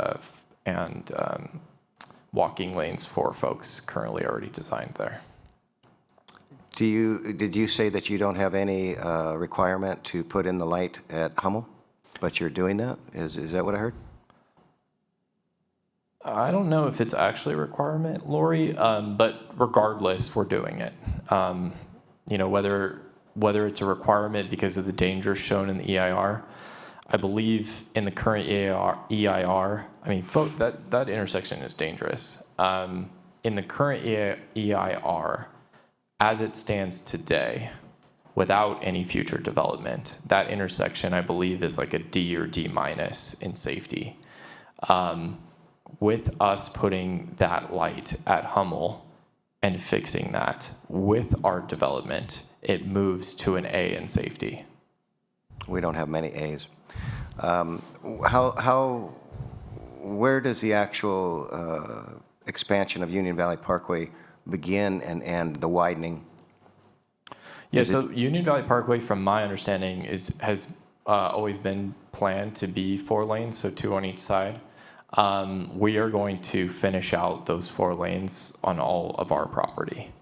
walking lanes for folks currently already designed there. Did you say that you don't have any requirement to put in the light at Hummel, but you're doing that? Is that what I heard? I don't know if it's actually a requirement, Lori, but regardless, we're doing it. Whether it's a requirement because of the dangers shown in the EIR, I believe in the current EIR, that intersection is dangerous. In the current EIR, as it stands today, without any future development, that intersection, I believe, is like a D or D minus in safety. With us putting that light at Hummel and fixing that with our development, it moves to an A in safety. We don't have many A's. Where does the actual expansion of Union Valley Parkway begin and end, the widening? Yeah, so Union Valley Parkway, from my understanding, has always been planned to be 4 lanes, so 2 on each side. We are going to finish out those 4 lanes on all of our property.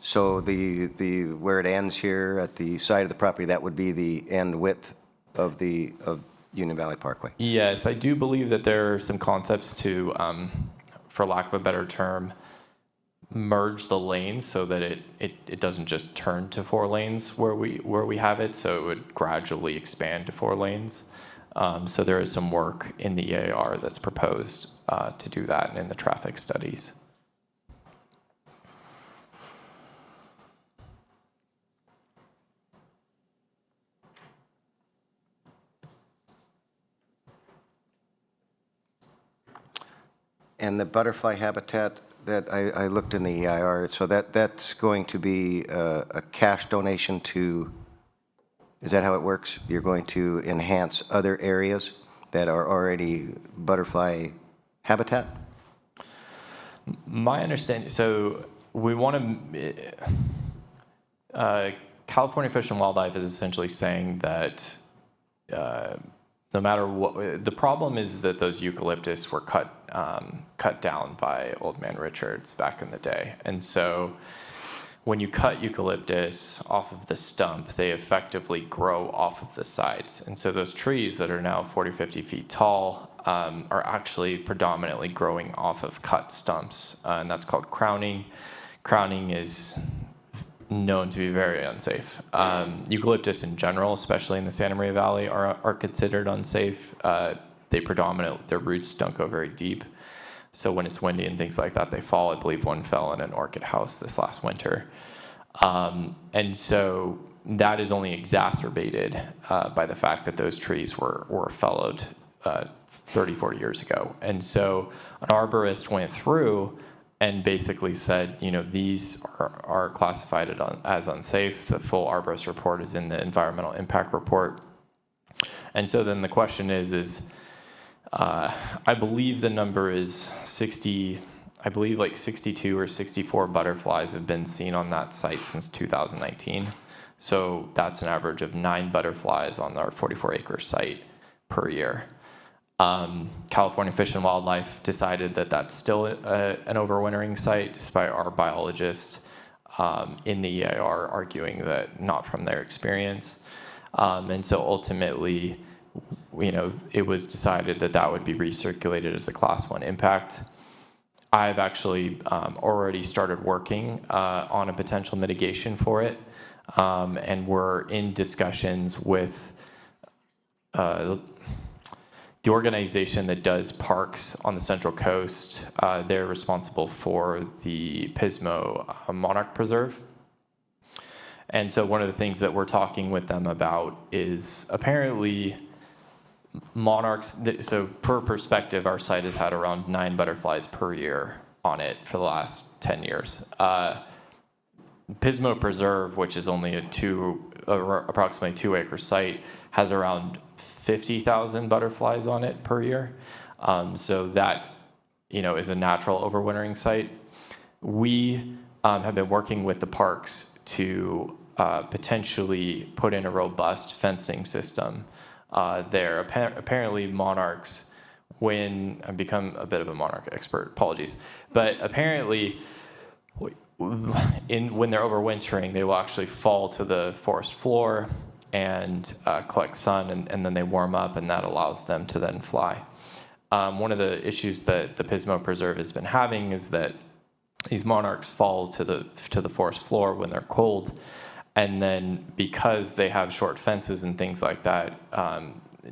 So where it ends here at the side of the property, that would be the end width of Union Valley Parkway? Yes, I do believe that there are some concepts to, for lack of a better term, merge the lanes so that it doesn't just turn to 4 lanes where we have it, so it would gradually expand to 4 lanes. So there is some work in the EIR that's proposed to do that and in the traffic studies. And the butterfly habitat that I looked in the EIR, so that's going to be a cash donation to, is that how it works? You're going to enhance other areas that are already butterfly habitat? My understanding, so we want to, California Fish and Wildlife is essentially saying that no matter what, the problem is that those eucalyptus were cut down by Old Man Richards back in the day. And so when you cut eucalyptus off of the stump, they effectively grow off of the sides. And so those trees that are now 40, 50 feet tall are actually predominantly growing off of cut stumps. And that's called crowning. Crowning is known to be very unsafe. Eucalyptus in general, especially in the Santa Maria Valley, are considered unsafe. Their roots don't go very deep. So when it's windy and things like that, they fall. I believe one fell in an orchid house this last winter. And so that is only exacerbated by the fact that those trees were fellowed 30, 40 years ago. And so an arborist went through and basically said, these are classified as unsafe. The full arborist report is in the environmental impact report. And so then the question is I believe the number is 60, I believe like 62 or 64 butterflies have been seen on that site since 2019. So that's an average of 9 butterflies on our 44-acre site per year. California Fish and Wildlife decided that that's still an overwintering site, despite our biologists in the EIR arguing that not from their experience. And so ultimately, it was decided that that would be recirculated as a Class 1 impact. I've actually already started working on a potential mitigation for it, and we're in discussions with the organization that does parks on the Central Coast. They're responsible for the Pismo Monarch Preserve. And so one of the things that we're talking with them about is apparently monarchs, so per perspective, our site has had around 9 butterflies per year on it for the last 10 years. Pismo Preserve, which is only approximately 2-acre site, has around 50,000 butterflies on it per year. So that, is a natural overwintering site. We have been working with the parks to potentially put in a robust fencing system there. Apparently monarchs, when I've become a bit of a monarch expert, apologies, but apparently when they're overwintering, they will actually fall to the forest floor and collect sun, and then they warm up, and that allows them to then fly. One of the issues that the Pismo Preserve has been having is that these monarchs fall to the forest floor when they're cold, and then because they have short fences and things like that,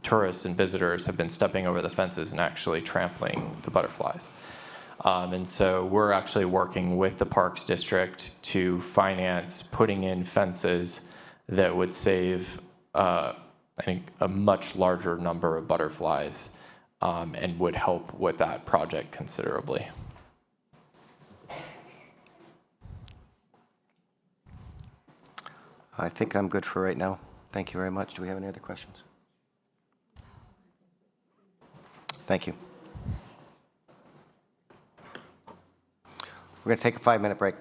tourists and visitors have been stepping over the fences and actually trampling the butterflies. And so we're actually working with the Parks District to finance putting in fences that would save, I think, a much larger number of butterflies, and would help with that project considerably. I think I'm good for right now. Thank you very much. Do we have any other questions? Thank you. We're going to take a 5-minute break.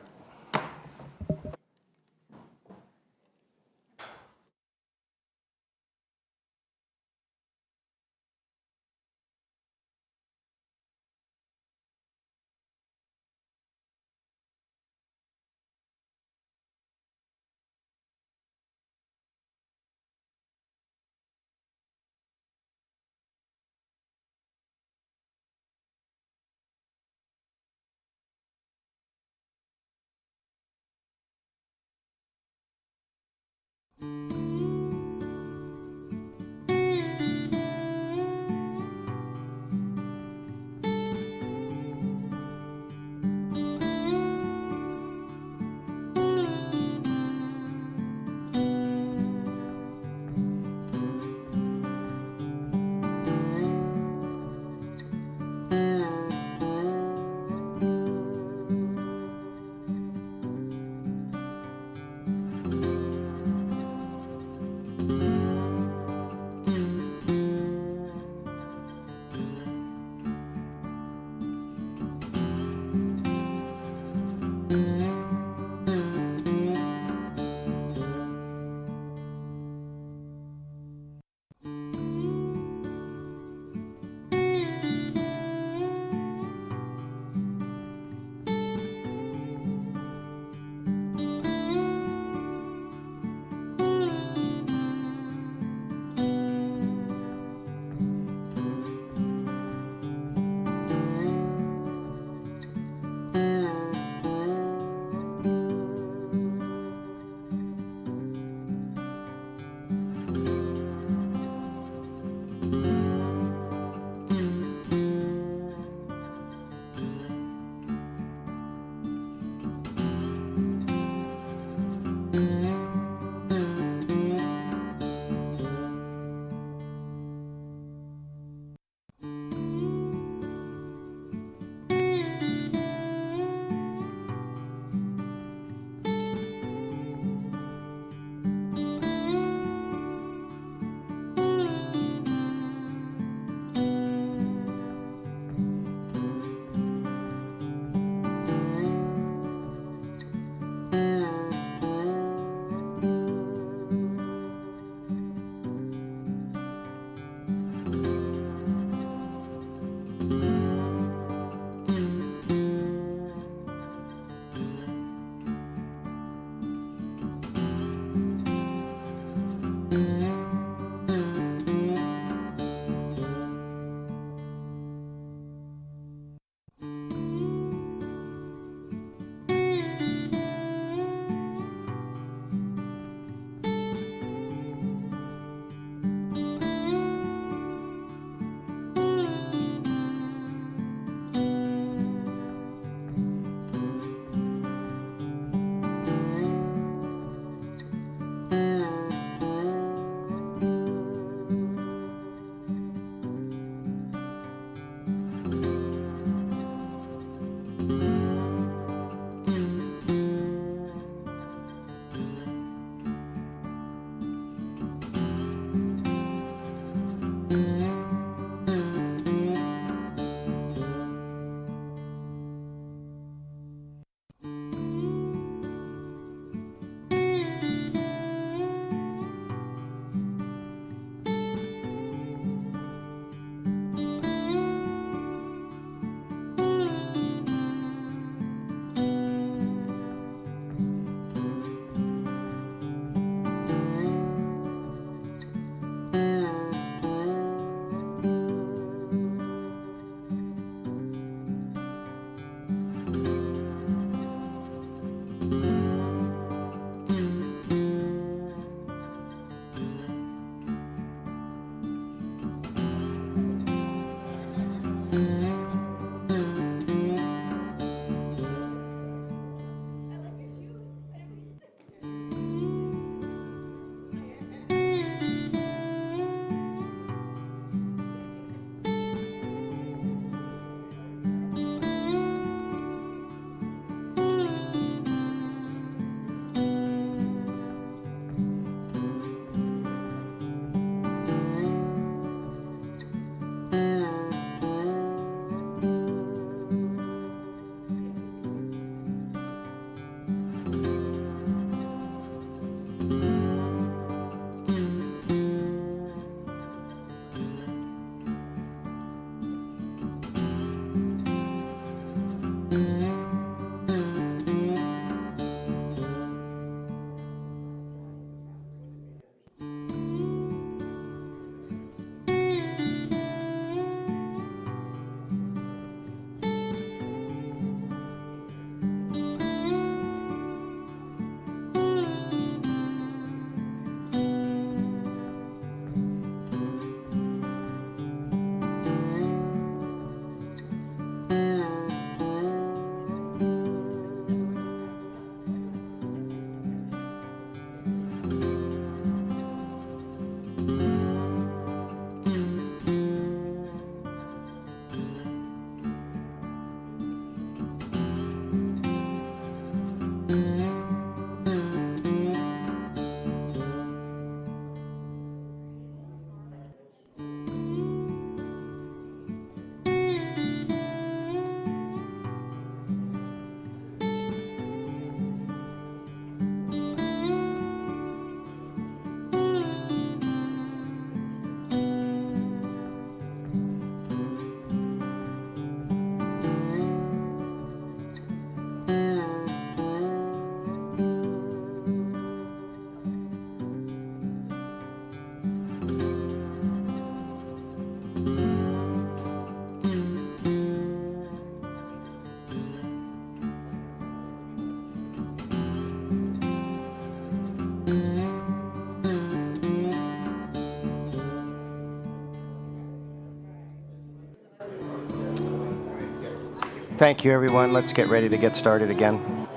Thank you, everyone. Let's get ready to get started again.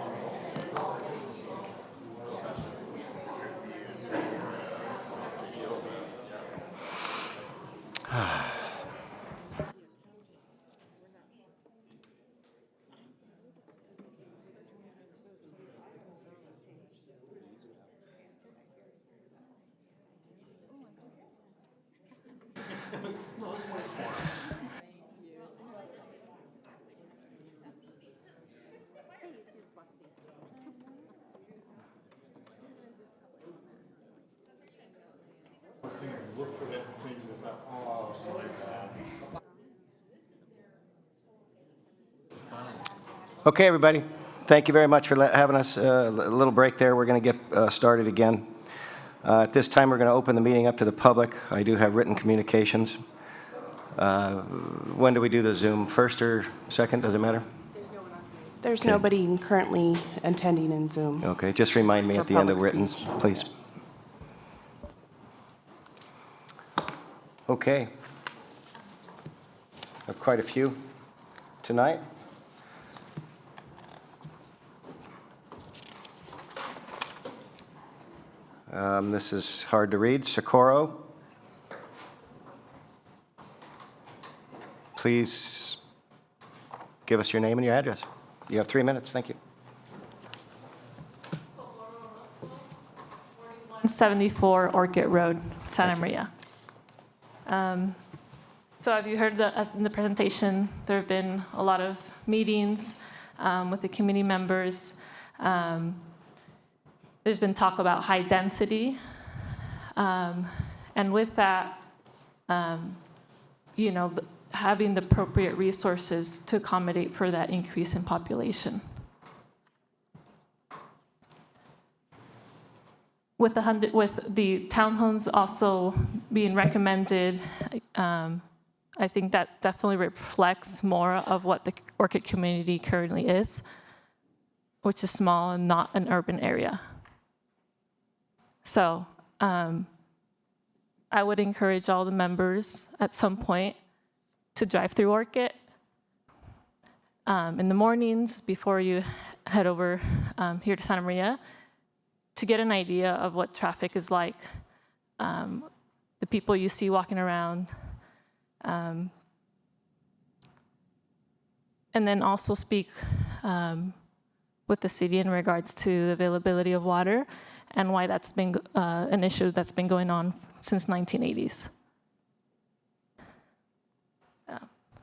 Okay, everybody. Thank you very much for having us. A little break there. We're going to get started again. At this time, we're going to open the meeting up to the public. I do have written communications. When do we do the Zoom? First or second? Does it matter? There's nobody currently attending in Zoom. Okay, just remind me For at the end of public written, speech. please. Okay. Have quite a few tonight. This is hard to read. Socorro. Please give us your name and your address. You have 3 minutes. Thank you. 74 Orchid Road, Santa Maria. So have you heard in the presentation, there have been a lot of meetings with the committee members. There's been talk about high density. And with that, having the appropriate resources to accommodate for that increase in population. With the townhomes also being recommended, I think that definitely reflects more of what the Orchid community currently is, which is small and not an urban area. So I would encourage all the members at some point to drive through Orchid in the mornings before you head over here to Santa Maria to get an idea of what traffic is like, the people you see walking around, and then also speak with the city in regards to the availability of water and why that's been an issue that's been going on since 1980s.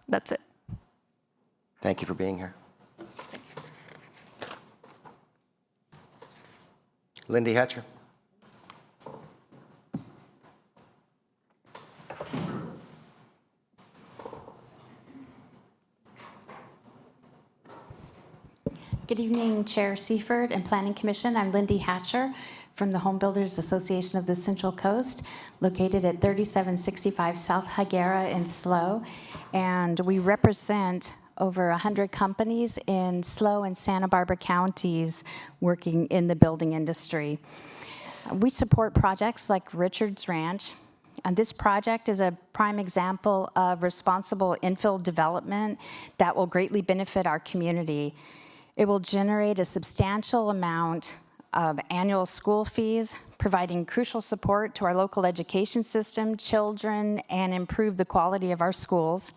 That's it. Thank you for being here. Lindy Hatcher. Good evening, Chair Seifert and Planning Commission. I'm Lindy Hatcher from the Home Builders Association of the Central Coast, located at 3765 South Higuera in SLO. And we represent over 100 companies in SLO and Santa Barbara counties working in the building industry. We support projects like Richard's Ranch, and this project is a prime example of responsible infill development that will greatly benefit our community. It will generate a substantial amount of annual school fees, providing crucial support to our local education system, children, and improve the quality of our schools.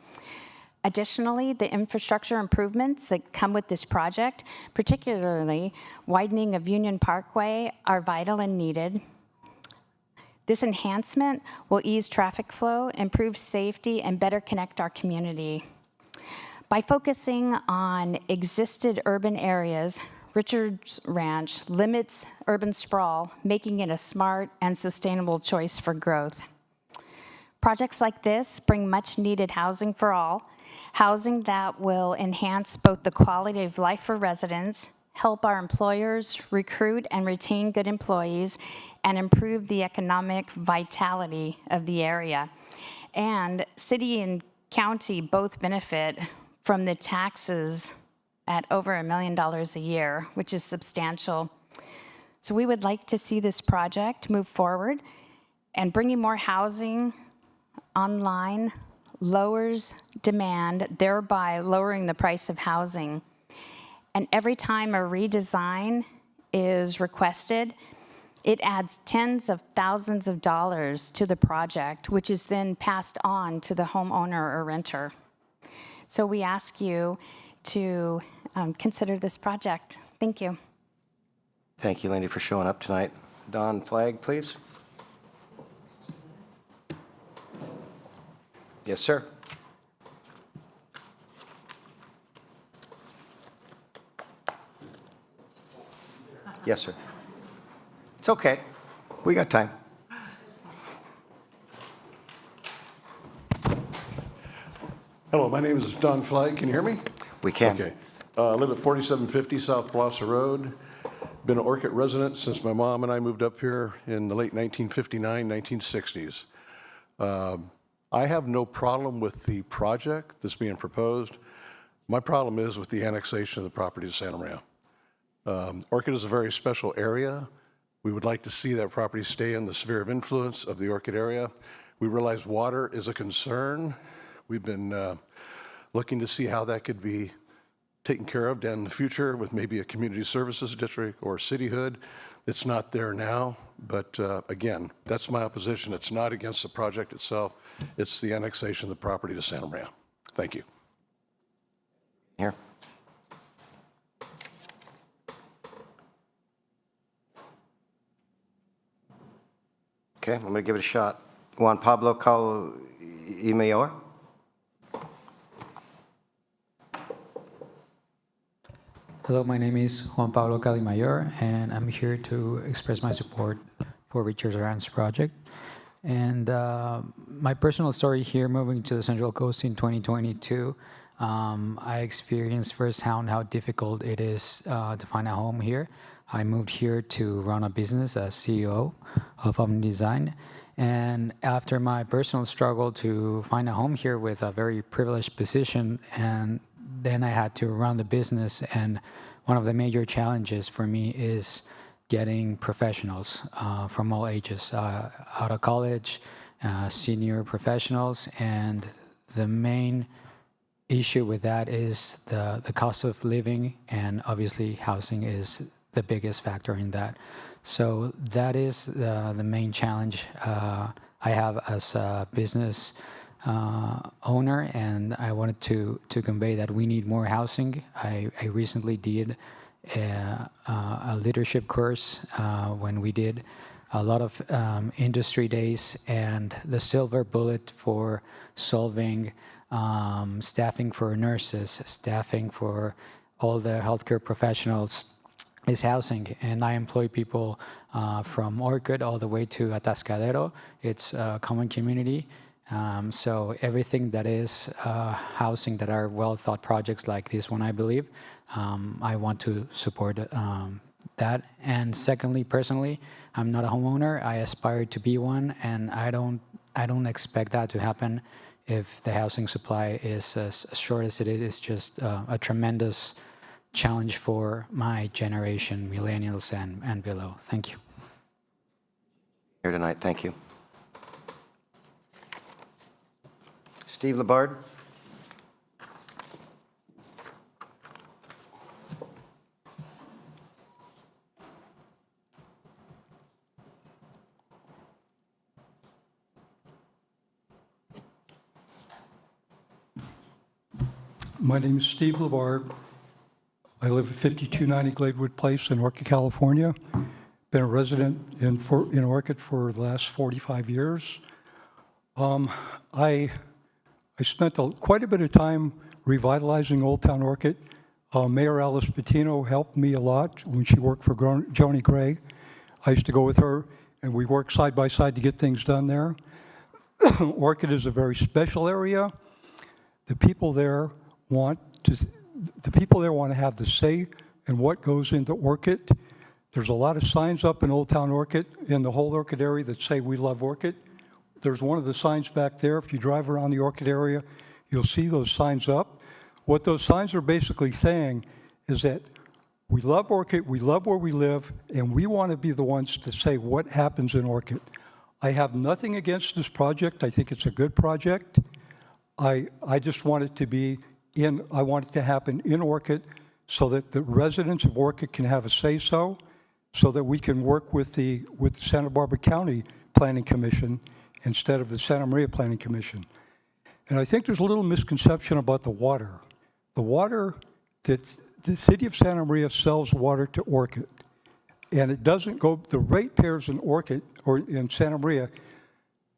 Additionally, the infrastructure improvements that come with this project, particularly widening of Union Parkway, are vital and needed. This enhancement will ease traffic flow, improve safety, and better connect our community. By focusing on existing urban areas, Richard's Ranch limits urban sprawl, making it a smart and sustainable choice for growth. Projects like this bring much-needed housing for all, housing that will enhance both the quality of life for residents, help our employers recruit and retain good employees, and improve the economic vitality of the area. And city and county both benefit from the taxes at over $1 million a year, which is substantial. So we would like to see this project move forward and bringing more housing online lowers demand, thereby lowering the price of housing. And every time a redesign is requested, it adds tens of thousands of dollars to the project, which is then passed on to the homeowner or renter. So we ask you to consider this project. Thank you. Thank you, Lindy, for showing up tonight. Don Flagg, please. Yes, sir. Yes, sir. It's okay. We got time. Hello, my name is Don Flagg. Can you hear me? We can. Okay. I live at 4750 South Blosser Road. Been an Orchid resident since my mom and I moved up here in the late 1959, 1960s. I have no problem with the project that's being proposed. My problem is with the annexation of the property to Santa Maria. Orchid is a very special area. We would like to see that property stay in the sphere of influence of the Orchid area. We realize water is a concern. We've been looking to see how that could be taken care of down in the future with maybe a community services district or cityhood. It's not there now, but again, that's my opposition. It's not against the project itself. It's the annexation of the property to Santa Maria. Thank you. Here. Okay, I'm going to give it a shot. Juan Pablo Calamayor. Hello, my name is Juan Pablo Calamayor, and I'm here to express my support for Richard Ranch project. And my personal story here, moving to the Central Coast in 2022, I experienced firsthand how difficult it is to find a home here. I moved here to run a business as CEO of OmniDesign. And after my personal struggle to find a home here with a very privileged position, and then I had to run the business, and one of the major challenges for me is getting professionals from all ages, out of college, senior professionals, and the main issue with that is the cost of living, and obviously housing is the biggest factor in that. So that is the main challenge I have as a business owner, and I wanted to convey that we need more housing. I recently did a leadership course when we did a lot of industry days, and the silver bullet for solving staffing for nurses, staffing for all the healthcare professionals is housing. And I employ people from Orchid all the way to Atascadero. It's a common community. So everything that is housing that are well-thought projects like this one, I believe, I want to support that. And secondly, personally, I'm not a homeowner. I aspire to be one, and I don't expect that to happen if the housing supply is as short as it is. It's just a tremendous challenge for my generation, millennials and below. Thank you. Here tonight, thank you. Steve Labard. My name is Steve Labard. I live at 5290 Gladewood Place in Orchid, California. Been a resident in Orchid for the last 45 years. I spent quite a bit of time revitalizing Old Town Orchid. Mayor Alice Patino helped me a lot when she worked for Joni Gray. I used to go with her, and we worked side by side to get things done there. Orchid is a very special area. The people there want to have the say in what goes into Orchid. There's a lot of signs up in Old Town Orchid, in the whole Orchid area, that say we love Orchid. There's one of the signs back there. If you drive around the Orchid area, you'll see those signs up. What those signs are basically saying is that we love Orchid, we love where we live, and we want to be the ones to say what happens in Orchid. I have nothing against this project. I think it's a good project. I just want it to be I want it to happen in Orchid so that the residents of Orchid can have a say-so, so that we can work with the Santa Barbara County Planning Commission instead of the Santa Maria Planning Commission. And I think there's a little misconception about the water. The water that the city of Santa Maria sells water to Orchid, and it doesn't go, the ratepayers in Orchid or in Santa Maria,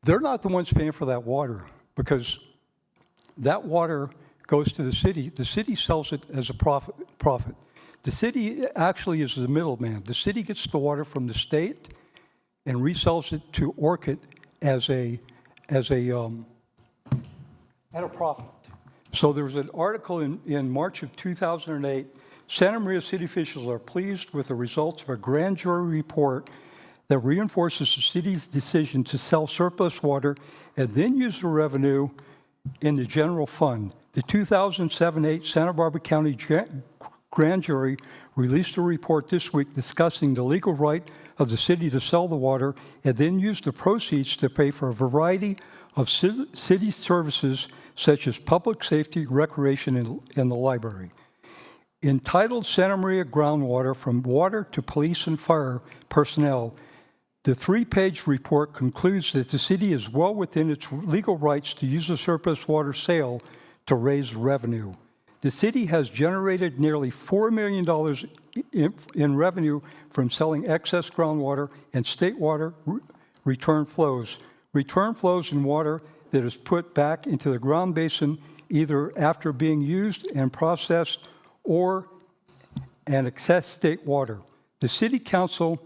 they're not the ones paying for that water, because that water goes to the city. The city sells it as a profit. The city actually is the middleman. The city gets the water from the state and resells it to Orchid at a profit. So there was an article in March of 2008, Santa Maria city officials are pleased with the results of a grand jury report that reinforces the city's decision to sell surplus water and then use the revenue in the general fund. The 2007-8 Santa Barbara County Grand Jury released a report this week discussing the legal right of the city to sell the water and then use the proceeds to pay for a variety of city services such as public safety, recreation, and the library. Entitled Santa Maria Groundwater from Water to Police and Fire Personnel, the 3-page report concludes that the city is well within its legal rights to use the surplus water sale to raise revenue. The city has generated nearly $4 million in revenue from selling excess groundwater and state water return flows. Return flows in water that is put back into the ground basin either after being used and processed or an excess state water. The city council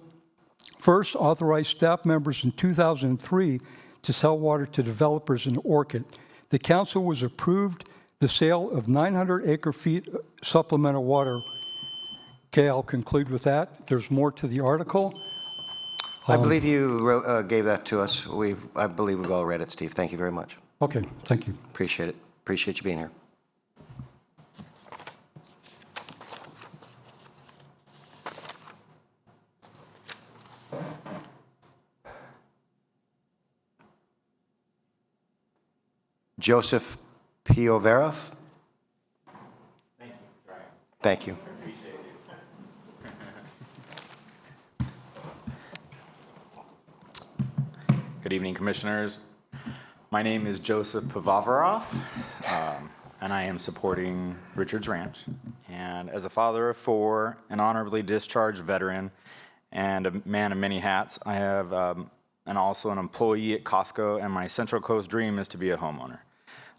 first authorized staff members in 2003 to sell water to developers in Orchid. The council was approved the sale of 900 acre-feet supplemental water. Okay, I'll conclude with that. There's more to the article. I believe you gave that to us. I believe we've all read it, Steve. Thank you very much. Okay, thank you. Appreciate it. Appreciate you being here. Joseph Pioveroff? Thank you. Good evening, Commissioners. My name is Joseph Pavaroff, and I am supporting Richards Ranch. And as a father of 4, an honorably discharged veteran, and a man of many hats, I have and also an employee at Costco, and my Central Coast dream is to be a homeowner.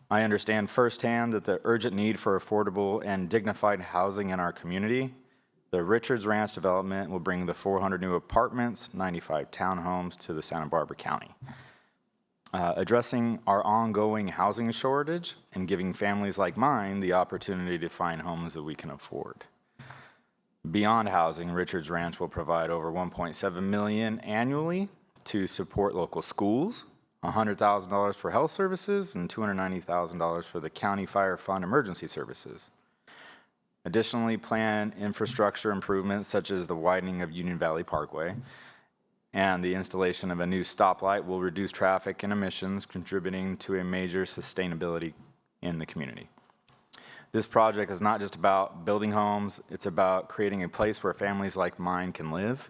I understand firsthand that the urgent need for affordable and dignified housing in our community. The Richards Ranch development will bring the 400 new apartments, 95 townhomes to the Santa Barbara County. Addressing our ongoing housing shortage and giving families like mine the opportunity to find homes that we can afford. Beyond housing, Richards Ranch will provide over $1.7 million annually to support local schools, $100,000 for health services, and $290,000 for the County Fire Fund emergency services. Additionally, planned infrastructure improvements such as the widening of Union Valley Parkway and the installation of a new stoplight will reduce traffic and emissions, contributing to a major sustainability in the community. This project is not just about building homes, it's about creating a place where families like mine can live,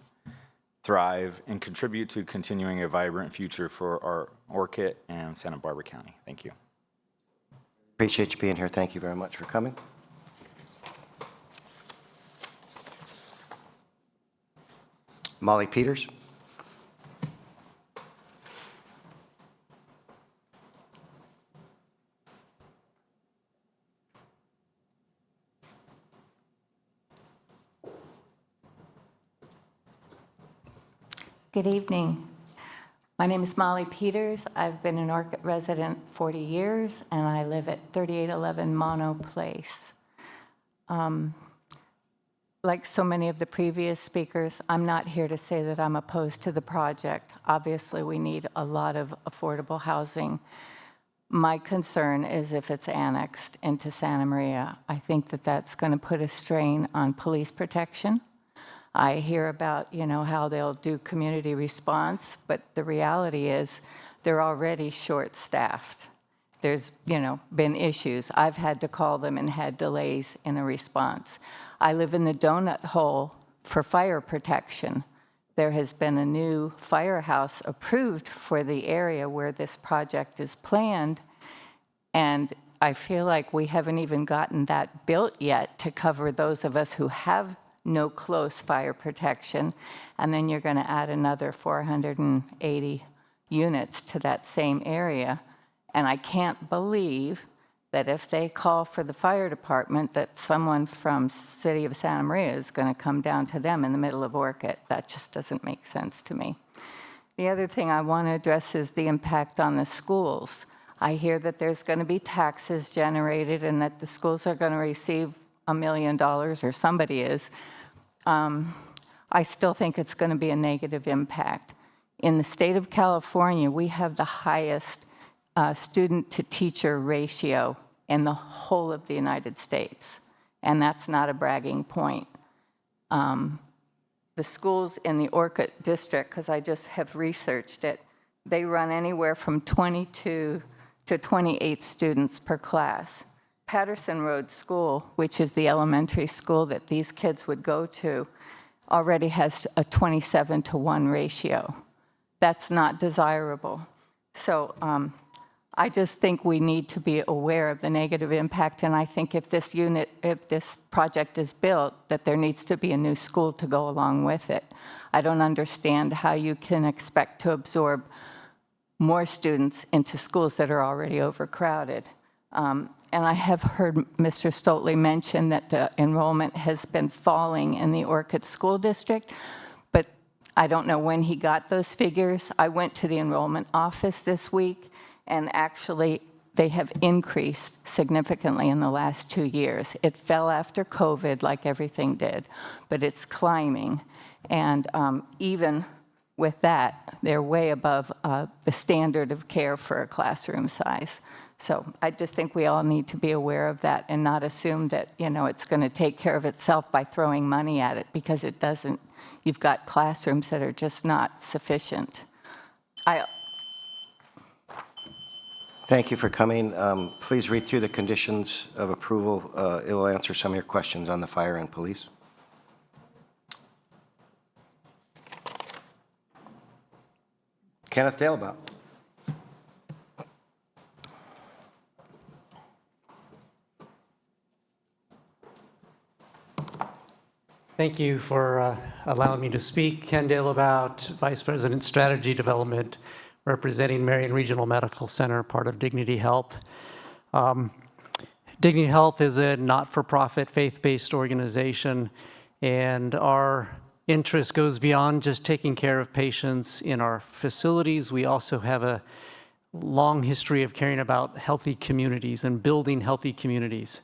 thrive, and contribute to continuing a vibrant future for our Orchid and Santa Barbara County. Thank you. Appreciate you being here. Thank you very much for coming. Molly Peters. Good evening. My name is Molly Peters. I've been an Orchid resident 40 years, and I live at 3811 Mono Place. Like so many of the previous speakers, I'm not here to say that I'm opposed to the project. Obviously, we need a lot of affordable housing. My concern is if it's annexed into Santa Maria. I think that that's going to put a strain on police protection. I hear about, how they'll do community response, but the reality is they're already short-staffed. there's, been issues. I've had to call them and had delays in a response. I live in the donut hole for fire protection. There has been a new firehouse approved for the area where this project is planned, and I feel like we haven't even gotten that built yet to cover those of us who have no close fire protection, and then you're going to add another 480 units to that same area. And I can't believe that if they call for the fire department, that someone from City of Santa Maria is going to come down to them in the middle of Orchid. That just doesn't make sense to me. The other thing I want to address is the impact on the schools. I hear that there's going to be taxes generated and that the schools are going to receive $1 million, or somebody is. I still think it's going to be a negative impact. In the state of California, we have the highest student-to-teacher ratio in the whole of the United States, and that's not a bragging point. The schools in the Orchid district, because I just have researched it, they run anywhere from 22 to 28 students per class. Patterson Road School, which is the elementary school that these kids would go to, already has a 27-to-1 ratio. That's not desirable. So I just think we need to be aware of the negative impact, and I think if this project is built, that there needs to be a new school to go along with it. I don't understand how you can expect to absorb more students into schools that are already overcrowded. And I have heard Mr. Stoltley mention that the enrollment has been falling in the Orchid School District, but I don't know when he got those figures. I went to the enrollment office this week, and actually they have increased significantly in the last 2 years. It fell after COVID, like everything did, but it's climbing. And even with that, they're way above the standard of care for a classroom size. So I just think we all need to be aware of that and not assume that, it's going to take care of itself by throwing money at it, because it doesn't. You've got classrooms that are just not sufficient. Thank you for coming. Please read through the conditions of approval. It will answer some of your questions on the fire and police. Kenneth Dalebout. Thank you for allowing me to speak. Ken Dalebout, Vice President Strategy Development, representing Marion Regional Medical Center, part of Dignity Health. Dignity Health is a not-for-profit, faith-based organization, and our interest goes beyond just taking care of patients in our facilities. We also have a long history of caring about healthy communities and building healthy communities.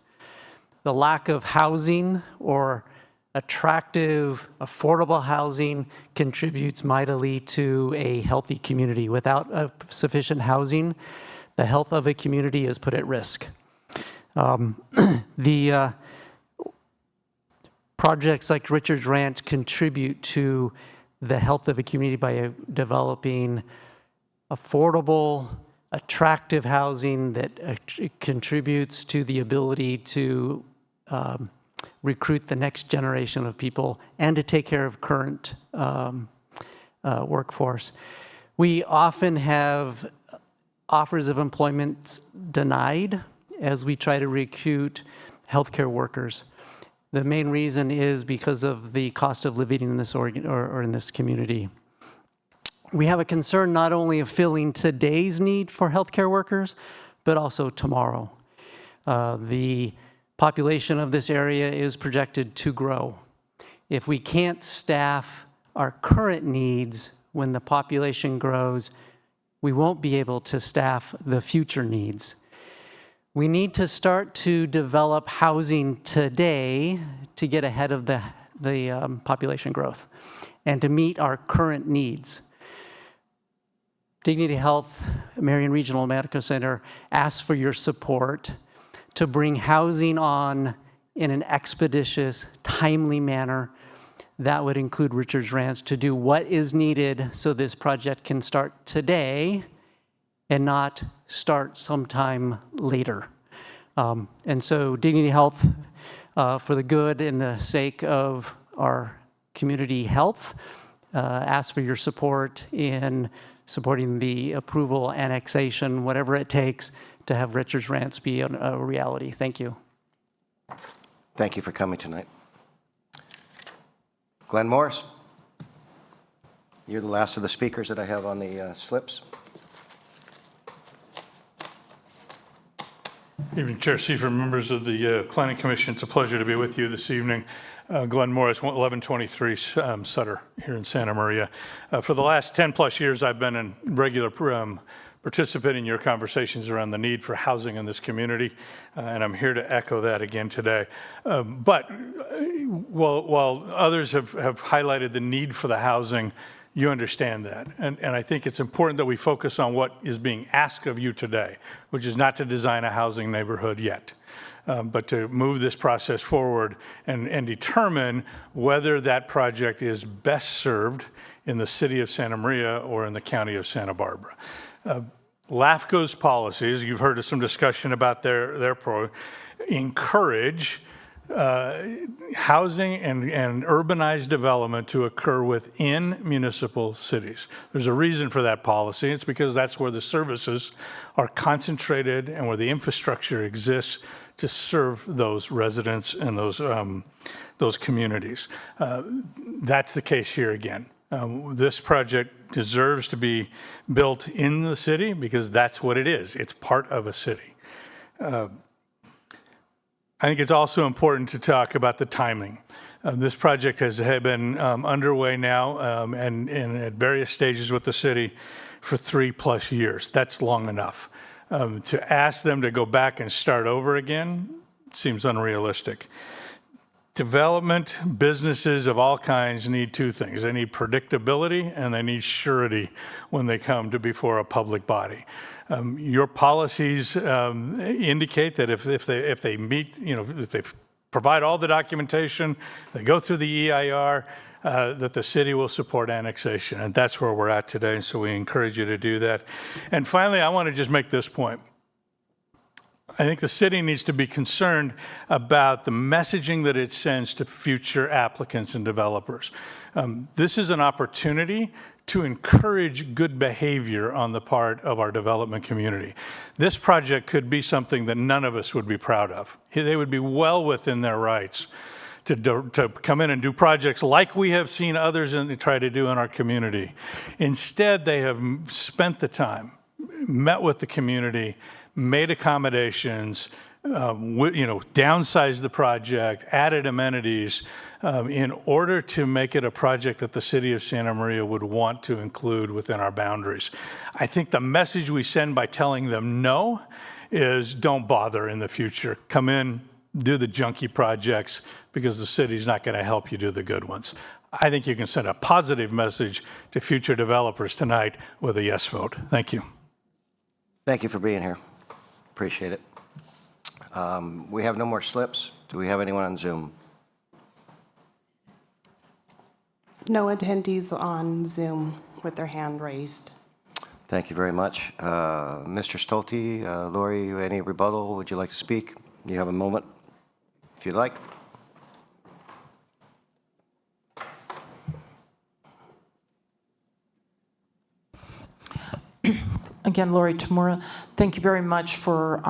The lack of housing or attractive, affordable housing contributes mightily to a healthy community. Without sufficient housing, the health of a community is put at risk. The projects like Richards Ranch contribute to the health of a community by developing affordable, attractive housing that contributes to the ability to recruit the next generation of people and to take care of current workforce. We often have offers of employment denied as we try to recruit healthcare workers. The main reason is because of the cost of living in this or in this community. We have a concern not only of filling today's need for healthcare workers, but also tomorrow. The population of this area is projected to grow. If we can't staff our current needs when the population grows, we won't be able to staff the future needs. We need to start to develop housing today to get ahead of the population growth and to meet our current needs. Dignity Health, Marion Regional Medical Center asks for your support to bring housing on in an expeditious, timely manner. That would include Richards Ranch to do what is needed so this project can start today and not start sometime later. And so Dignity Health, for the good and the sake of our community health, ask for your support in supporting the approval, annexation, whatever it takes to have Richards Ranch be a reality. Thank you. Thank you for coming tonight. Glenn Morris, you're the last of the speakers that I have on the slips. Evening, Chair Seifert, members of the Planning Commission. It's a pleasure to be with you this evening. Glenn Morris, 1123 Sutter here in Santa Maria. For the last 10 plus years, I've been in regular participating in your conversations around the need for housing in this community, and I'm here to echo that again today. But while others have highlighted the need for the housing, you understand that. And I think it's important that we focus on what is being asked of you today, which is not to design a housing neighborhood yet, but to move this process forward and determine whether that project is best served in the city of Santa Maria or in the county of Santa Barbara. LAFCO's policies, you've heard some discussion about their encourage housing and urbanized development to occur within municipal cities. There's a reason for that policy. It's because that's where the services are concentrated and where the infrastructure exists to serve those residents and those communities. That's the case here again. This project deserves to be built in the city because that's what it is. It's part of a city. I think it's also important to talk about the timing. This project has been underway now and at various stages with the city for 3+ years. That's long enough. To ask them to go back and start over again seems unrealistic. Development businesses of all kinds need two things. They need predictability and they need surety when they come to before a public body. Your policies indicate that if they meet, if they provide all the documentation, they go through the EIR, that the city will support annexation. And that's where we're at today. So we encourage you to do that. And finally, I want to just make this point. I think the city needs to be concerned about the messaging that it sends to future applicants and developers. This is an opportunity to encourage good behavior on the part of our development community. This project could be something that none of us would be proud of. They would be well within their rights to come in and do projects like we have seen others try to do in our community. Instead, they have spent the time, met with the community, made accommodations, downsized the project, added amenities in order to make it a project that the city of Santa Maria would want to include within our boundaries. I think the message we send by telling them no is don't bother in the future. Come in, do the junky projects because the city's not going to help you do the good ones. I think you can send a positive message to future developers tonight with a yes vote. Thank you. Thank you for being here. Appreciate it. We have no more slips. Do we have anyone on Zoom? No attendees on Zoom with their hand raised. Thank you very much. Mr. Stolte, Lori, any rebuttal? Would you like to speak? You have a moment, if you'd like. Again, Lori Tamura, thank you very much for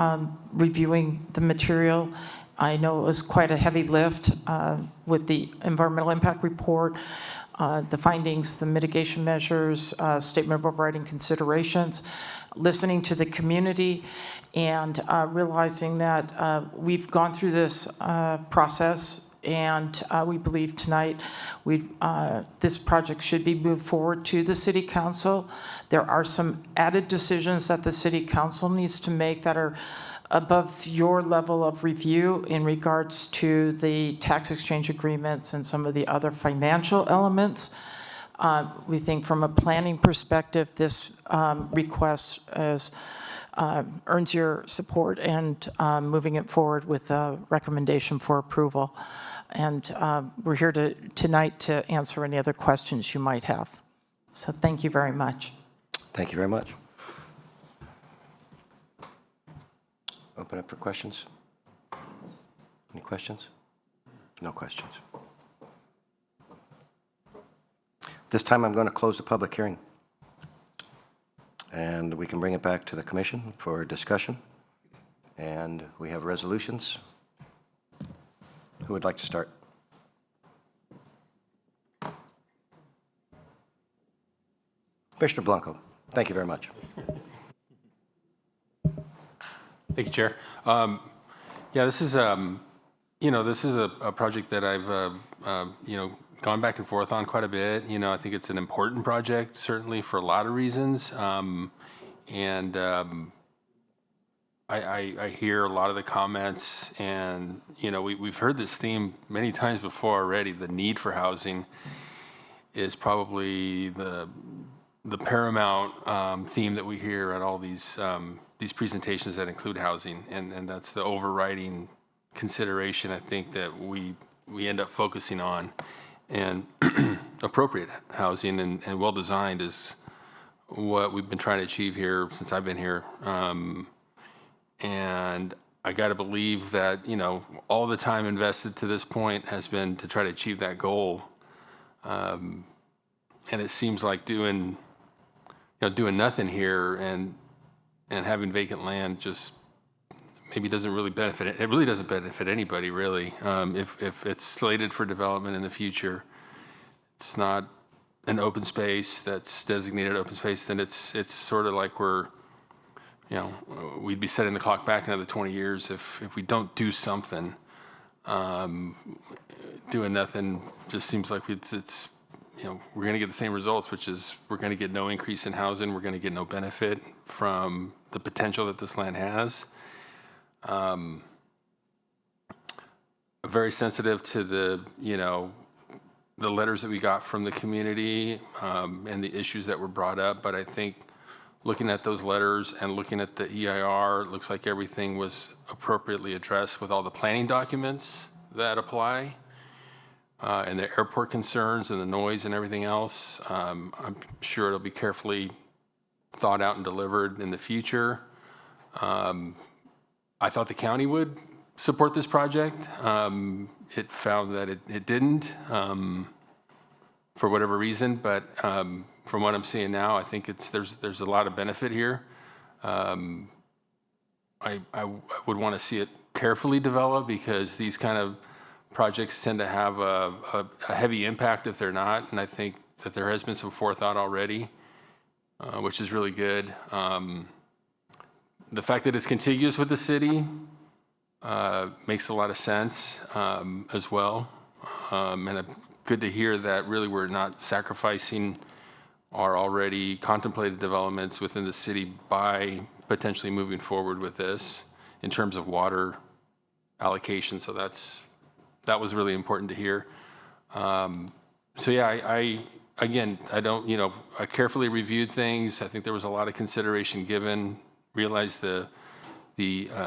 reviewing the material. I know it was quite a heavy lift with the environmental impact report, the findings, the mitigation measures, statement of overriding considerations, listening to the community, and realizing that we've gone through this process and we believe tonight this project should be moved forward to the City Council. There are some added decisions that the City Council needs to make that are above your level of review in regards to the tax exchange agreements and some of the other financial elements. We think from a planning perspective, this request earns your support and moving it forward with a recommendation for approval. And we're here tonight to answer any other questions you might have. So thank you very much. Thank you very much. Open up for questions. Any questions? No questions. This time I'm going to close the public hearing. And we can bring it back to the commission for discussion. And we have resolutions. Who would like to start? Commissioner Blanco, thank you very much. Thank you, Chair. Yeah, this is this is a project that I've gone back and forth on quite a bit. I think it's an important project, certainly for a lot of reasons. I hear a lot of the comments, and we've heard this theme many times before already. The need for housing is probably the paramount theme that we hear at all these presentations that include housing, and that's the overriding consideration I think that we end up focusing on. And appropriate housing and well-designed is what we've been trying to achieve here since I've been here. And I got to believe that, all the time invested to this point has been to try to achieve that goal. And it seems like doing nothing here and having vacant land just maybe doesn't really benefit it. It really doesn't benefit anybody, really. If it's slated for development in the future, it's not an open space that's designated open space, then it's sort of like we'd be setting the clock back another 20 years if we don't do something. Doing nothing just seems like it's we're going to get the same results, which is we're going to get no increase in housing. We're going to get no benefit from the potential that this land has. Very sensitive to the letters that we got from the community and the issues that were brought up. But I think looking at those letters and looking at the EIR, it looks like everything was appropriately addressed with all the planning documents that apply. And the airport concerns and the noise and everything else. I'm sure it'll be carefully thought out and delivered in the future. I thought the county would support this project. It found that it didn't for whatever reason, but from what I'm seeing now, I think there's a lot of benefit here. I would want to see it carefully developed because these kind of projects tend to have a heavy impact if they're not, and I think that there has been some forethought already, which is really good. The fact that it's contiguous with the city makes a lot of sense as well, and good to hear that really we're not sacrificing our already contemplated developments within the city by potentially moving forward with this in terms of water allocation. So that was really important to hear. So yeah, I carefully reviewed things. I think there was a lot of consideration given, realized the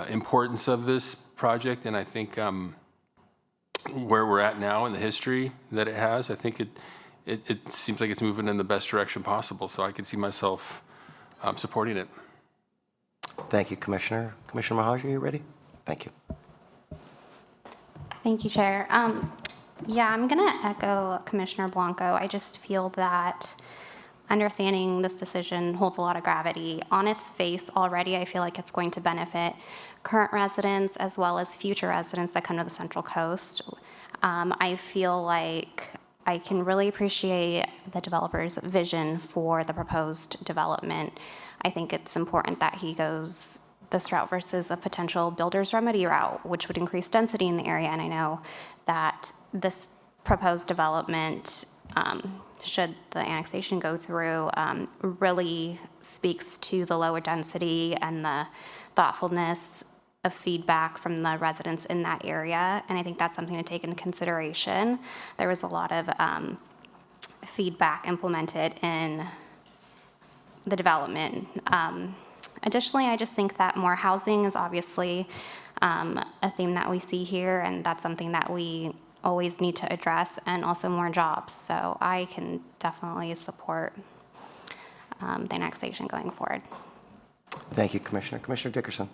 importance of this project, and I think where we're at now in the history that it has, I think it seems like it's moving in the best direction possible, so I can see myself supporting it. Thank you, Commissioner. Commissioner Mahajer, are you ready? Thank you. Thank you, Chair. Yeah, I'm going to echo Commissioner Blanco. I just feel that understanding this decision holds a lot of gravity. On its face already, I feel like it's going to benefit current residents as well as future residents that come to the Central Coast. I feel like I can really appreciate the developer's vision for the proposed development. I think it's important that he goes this route versus a potential builder's remedy route, which would increase density in the area. And I know that this proposed development, should the annexation go through, really speaks to the lower density and the thoughtfulness of feedback from the residents in that area. And I think that's something to take into consideration. There was a lot of feedback implemented in the development. Additionally, I just think that more housing is obviously a theme that we see here, and that's something that we always need to address, and also more jobs. So I can definitely support the annexation going forward. Thank you, Commissioner. Commissioner Dickerson.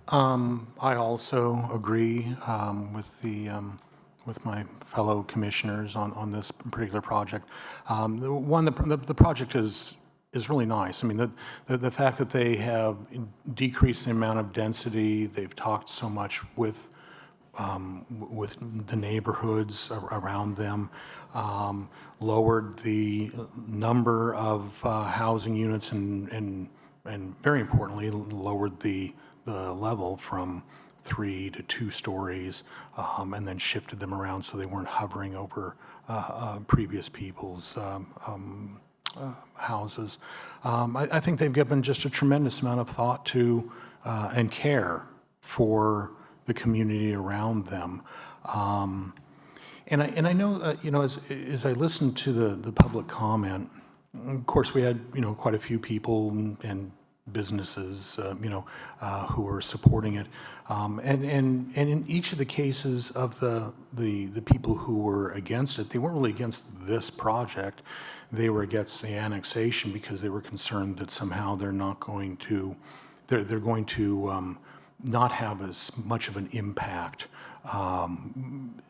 I also agree with my fellow commissioners on this particular project. The project is really nice. I mean, the fact that they have decreased the amount of density, they've talked so much with the neighborhoods around them, lowered the number of housing units, and very importantly, lowered the level from 3 to 2 stories, and then shifted them around so they weren't hovering over previous people's houses. I think they've given just a tremendous amount of thought to and care for the community around them. And I know, as I listened to the public comment, of course, we had, quite a few people and businesses, who were supporting it. And in each of the cases of the people who were against it, they weren't really against this project. They were against the annexation because they were concerned that somehow they're going to not have as much of an impact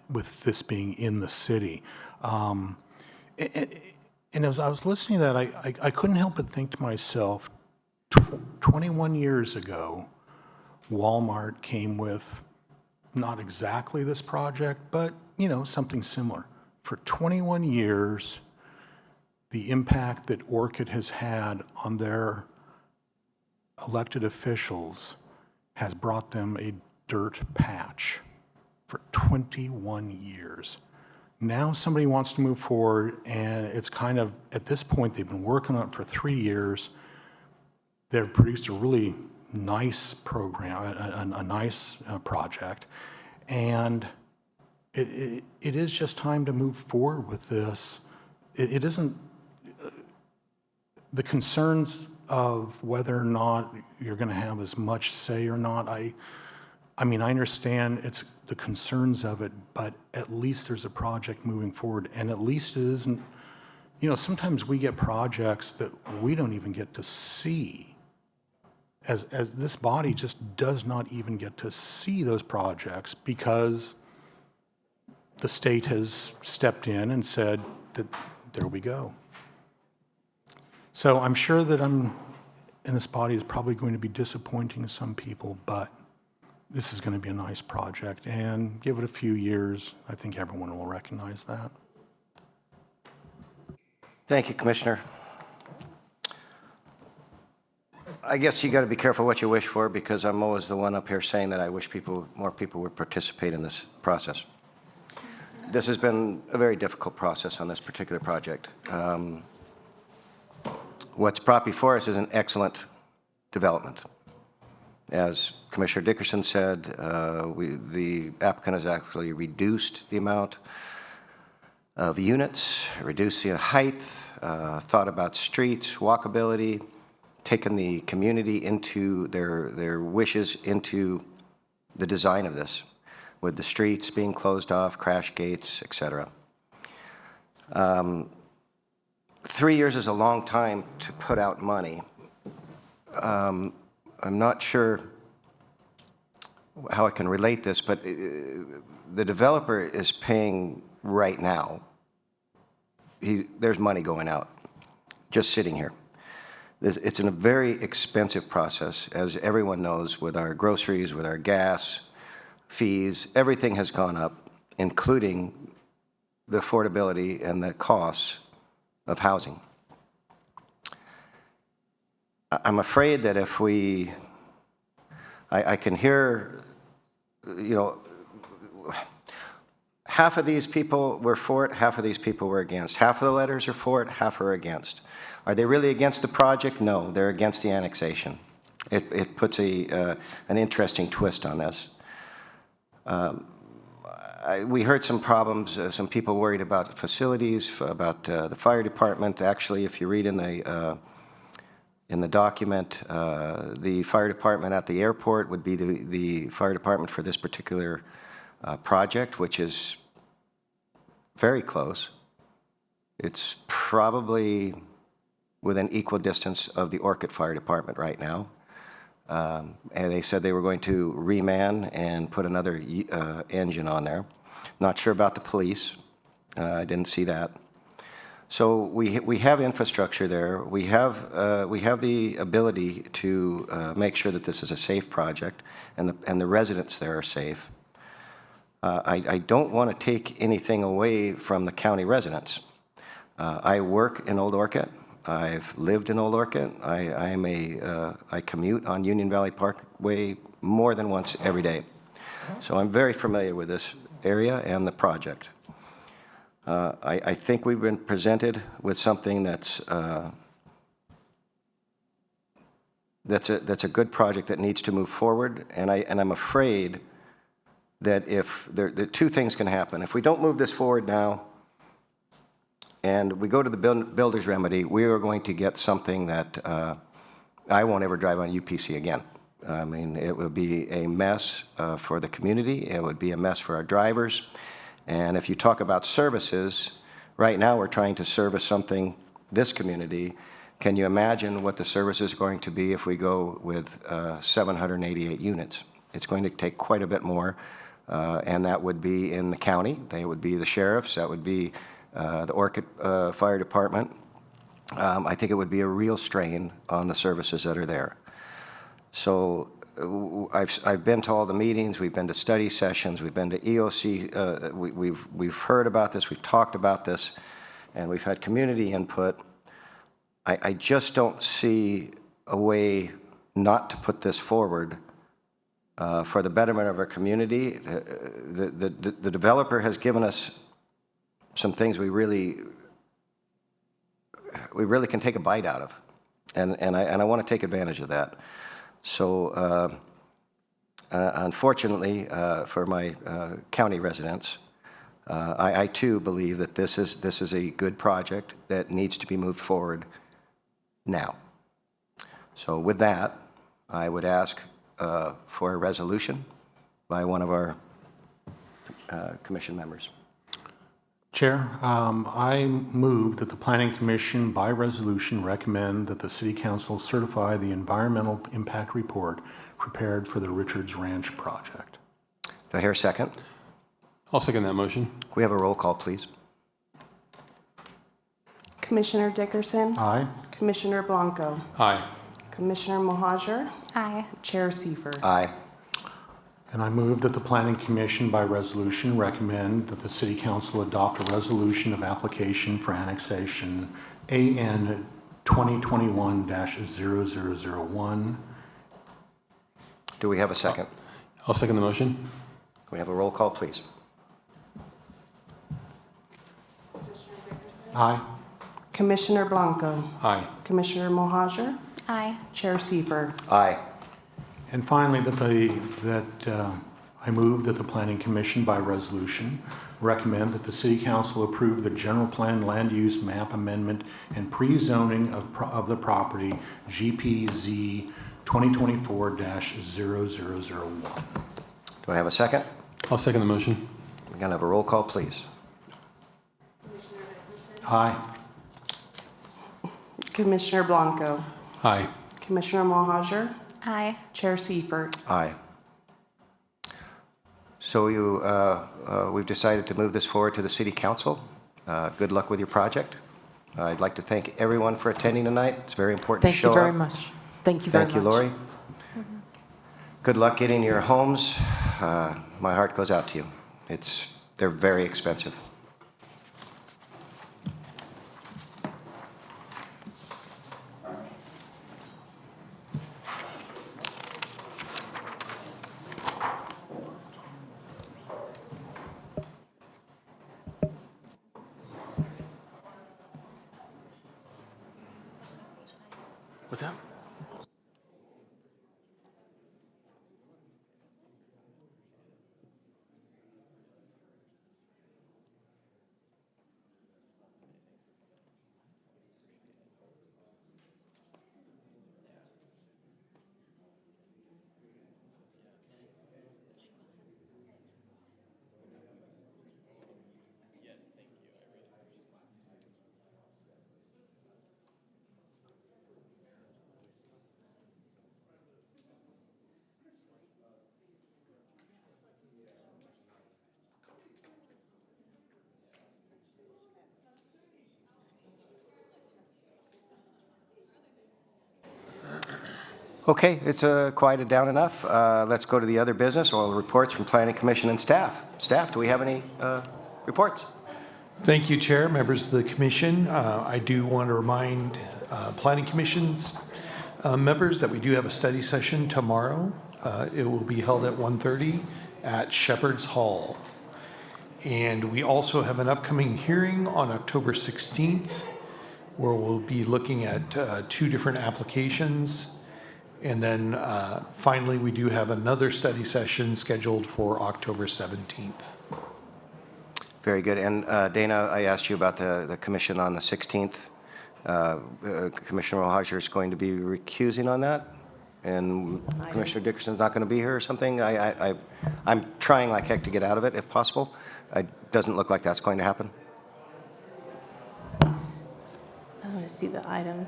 with this being in the city. And as I was listening to that, I couldn't help but think to myself, 21 years ago, Walmart came with not exactly this project, but something similar. For 21 years, the impact that Orchid has had on their elected officials has brought them a dirt patch for 21 years. Now somebody wants to move forward, and it's kind of, at this point, they've been working on it for 3 years. They've produced a really nice program, a nice project, and it is just time to move forward with this. It isn't the concerns of whether or not you're going to have as much say or not. I mean, I understand it's the concerns of it, but at least there's a project moving forward, and at least it isn't, sometimes we get projects that we don't even get to see. As this body just does not even get to see those projects because the state has stepped in and said that there we go. So I'm sure that in this body is probably going to be disappointing some people, but this is going to be a nice project, and give it a few years, I think everyone will recognize that. Thank you, Commissioner. I guess you got to be careful what you wish for, because I'm always the one up here saying that I wish more people would participate in this process. This has been a very difficult process on this particular project. What's brought before us is an excellent development. As Commissioner Dickerson said, the applicant has actually reduced the amount of units, reduced the height, thought about streets, walkability, taken the community into their wishes into the design of this, with the streets being closed off, crash gates, etc. 3 years is a long time to put out money. I'm not sure how I can relate this, but the developer is paying right now. There's money going out, just sitting here. It's a very expensive process, as everyone knows, with our groceries, with our gas, fees, everything has gone up, including the affordability and the costs of housing. I'm afraid that if I can hear, half of these people were for it, half of these people were against. Half of the letters are for it, half are against. Are they really against the project? No, they're against the annexation. It puts an interesting twist on this. We heard some problems, some people worried about facilities, about the fire department. Actually, if you read in the document, the fire department at the airport would be the fire department for this particular project, which is very close. It's probably within equal distance of the Orchid Fire Department right now. And they said they were going to reman and put another engine on there. Not sure about the police. I didn't see that. So we have infrastructure there. We have the ability to make sure that this is a safe project and the residents there are safe. I don't want to take anything away from the county residents. I work in Old Orchid. I've lived in Old Orchid. I commute on Union Valley Parkway more than once every day. So I'm very familiar with this area and the project. I think we've been presented with something that's a good project that needs to move forward, and I'm afraid that if two things can happen. If we don't move this forward now, and we go to the builder's remedy, we are going to get something that I won't ever drive on UPC again. I mean, it would be a mess for the community. It would be a mess for our drivers. And if you talk about services, right now we're trying to service this community. Can you imagine what the service is going to be if we go with 788 units? It's going to take quite a bit more, and that would be in the county. They would be the sheriffs. That would be the Orchid Fire Department. I think it would be a real strain on the services that are there. So I've been to all the meetings, we've been to study sessions, we've been to EOC, we've heard about this, we've talked about this, and we've had community input. I just don't see a way not to put this forward for the betterment of our community. The developer has given us some things we really can take a bite out of, and I want to take advantage of that. So unfortunately for my county residents, I too believe that this is a good project that needs to be moved forward now. So with that, I would ask for a resolution by one of our commission members. Chair, I move that the Planning Commission by resolution recommend that the City Council certify the environmental impact report prepared for the Richards Ranch project. Do I hear a second? I'll second that motion. Can we have a roll call, please? Commissioner Dickerson? Aye. Commissioner Blanco? Aye. Commissioner Mohajer? Aye. Chair Seifert? Aye. And I move that the Planning Commission by resolution recommend that the City Council adopt a resolution of application for annexation AN 2021-0001. Do we have a second? I'll second the motion. Can we have a roll call, please? Aye. Commissioner Blanco? Aye. Commissioner Mohajer? Aye. Chair Seifert? Aye. And finally, I move that the Planning Commission by resolution recommend that the City Council approve the general plan land use map amendment and pre-zoning of the property GPZ 2024-0001. Do I have a second? I'll second the motion. We're going to have a roll call, please. Aye. Commissioner Blanco? Aye. Commissioner Mohajer? Aye. Chair Seifert? Aye. So we've decided to move this forward to the City Council. Good luck with your project. I'd like to thank everyone for attending tonight. It's very important to show up. Thank you very much. Thank you very much. Thank you, Lori. Good luck getting your homes. My heart goes out to you. They're very expensive. What's that? Okay, it's quieted down enough. Let's go to the other business, oral reports from Planning Commission and staff. Staff, do we have any reports? Thank you, Chair, members of the Commission. I do want to remind Planning Commission's members that we do have a study session tomorrow. It will be held at 1:30 at Shepherd's Hall. And we also have an upcoming hearing on October 16th, where we'll be looking at 2 different applications. And then finally, we do have another study session scheduled for October 17th. Very good. And Dana, I asked you about the commission on the 16th. Commissioner Mohajer is going to be recusing on that, and Commissioner Dickerson's not going to be here or something. I'm trying like heck to get out of it if possible. It doesn't look like that's going to happen. I want to see the item.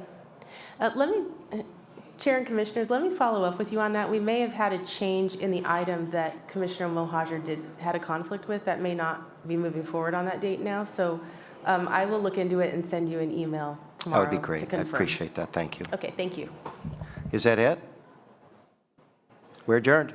Chair and Commissioners, let me follow up with you on that. We may have had a change in the item that Commissioner Mohajer had a conflict with that may not be moving forward on that date now. So I will look into it and send you an email tomorrow. That would be great. I appreciate that. Thank you. Okay, thank you. Is that it? We're adjourned.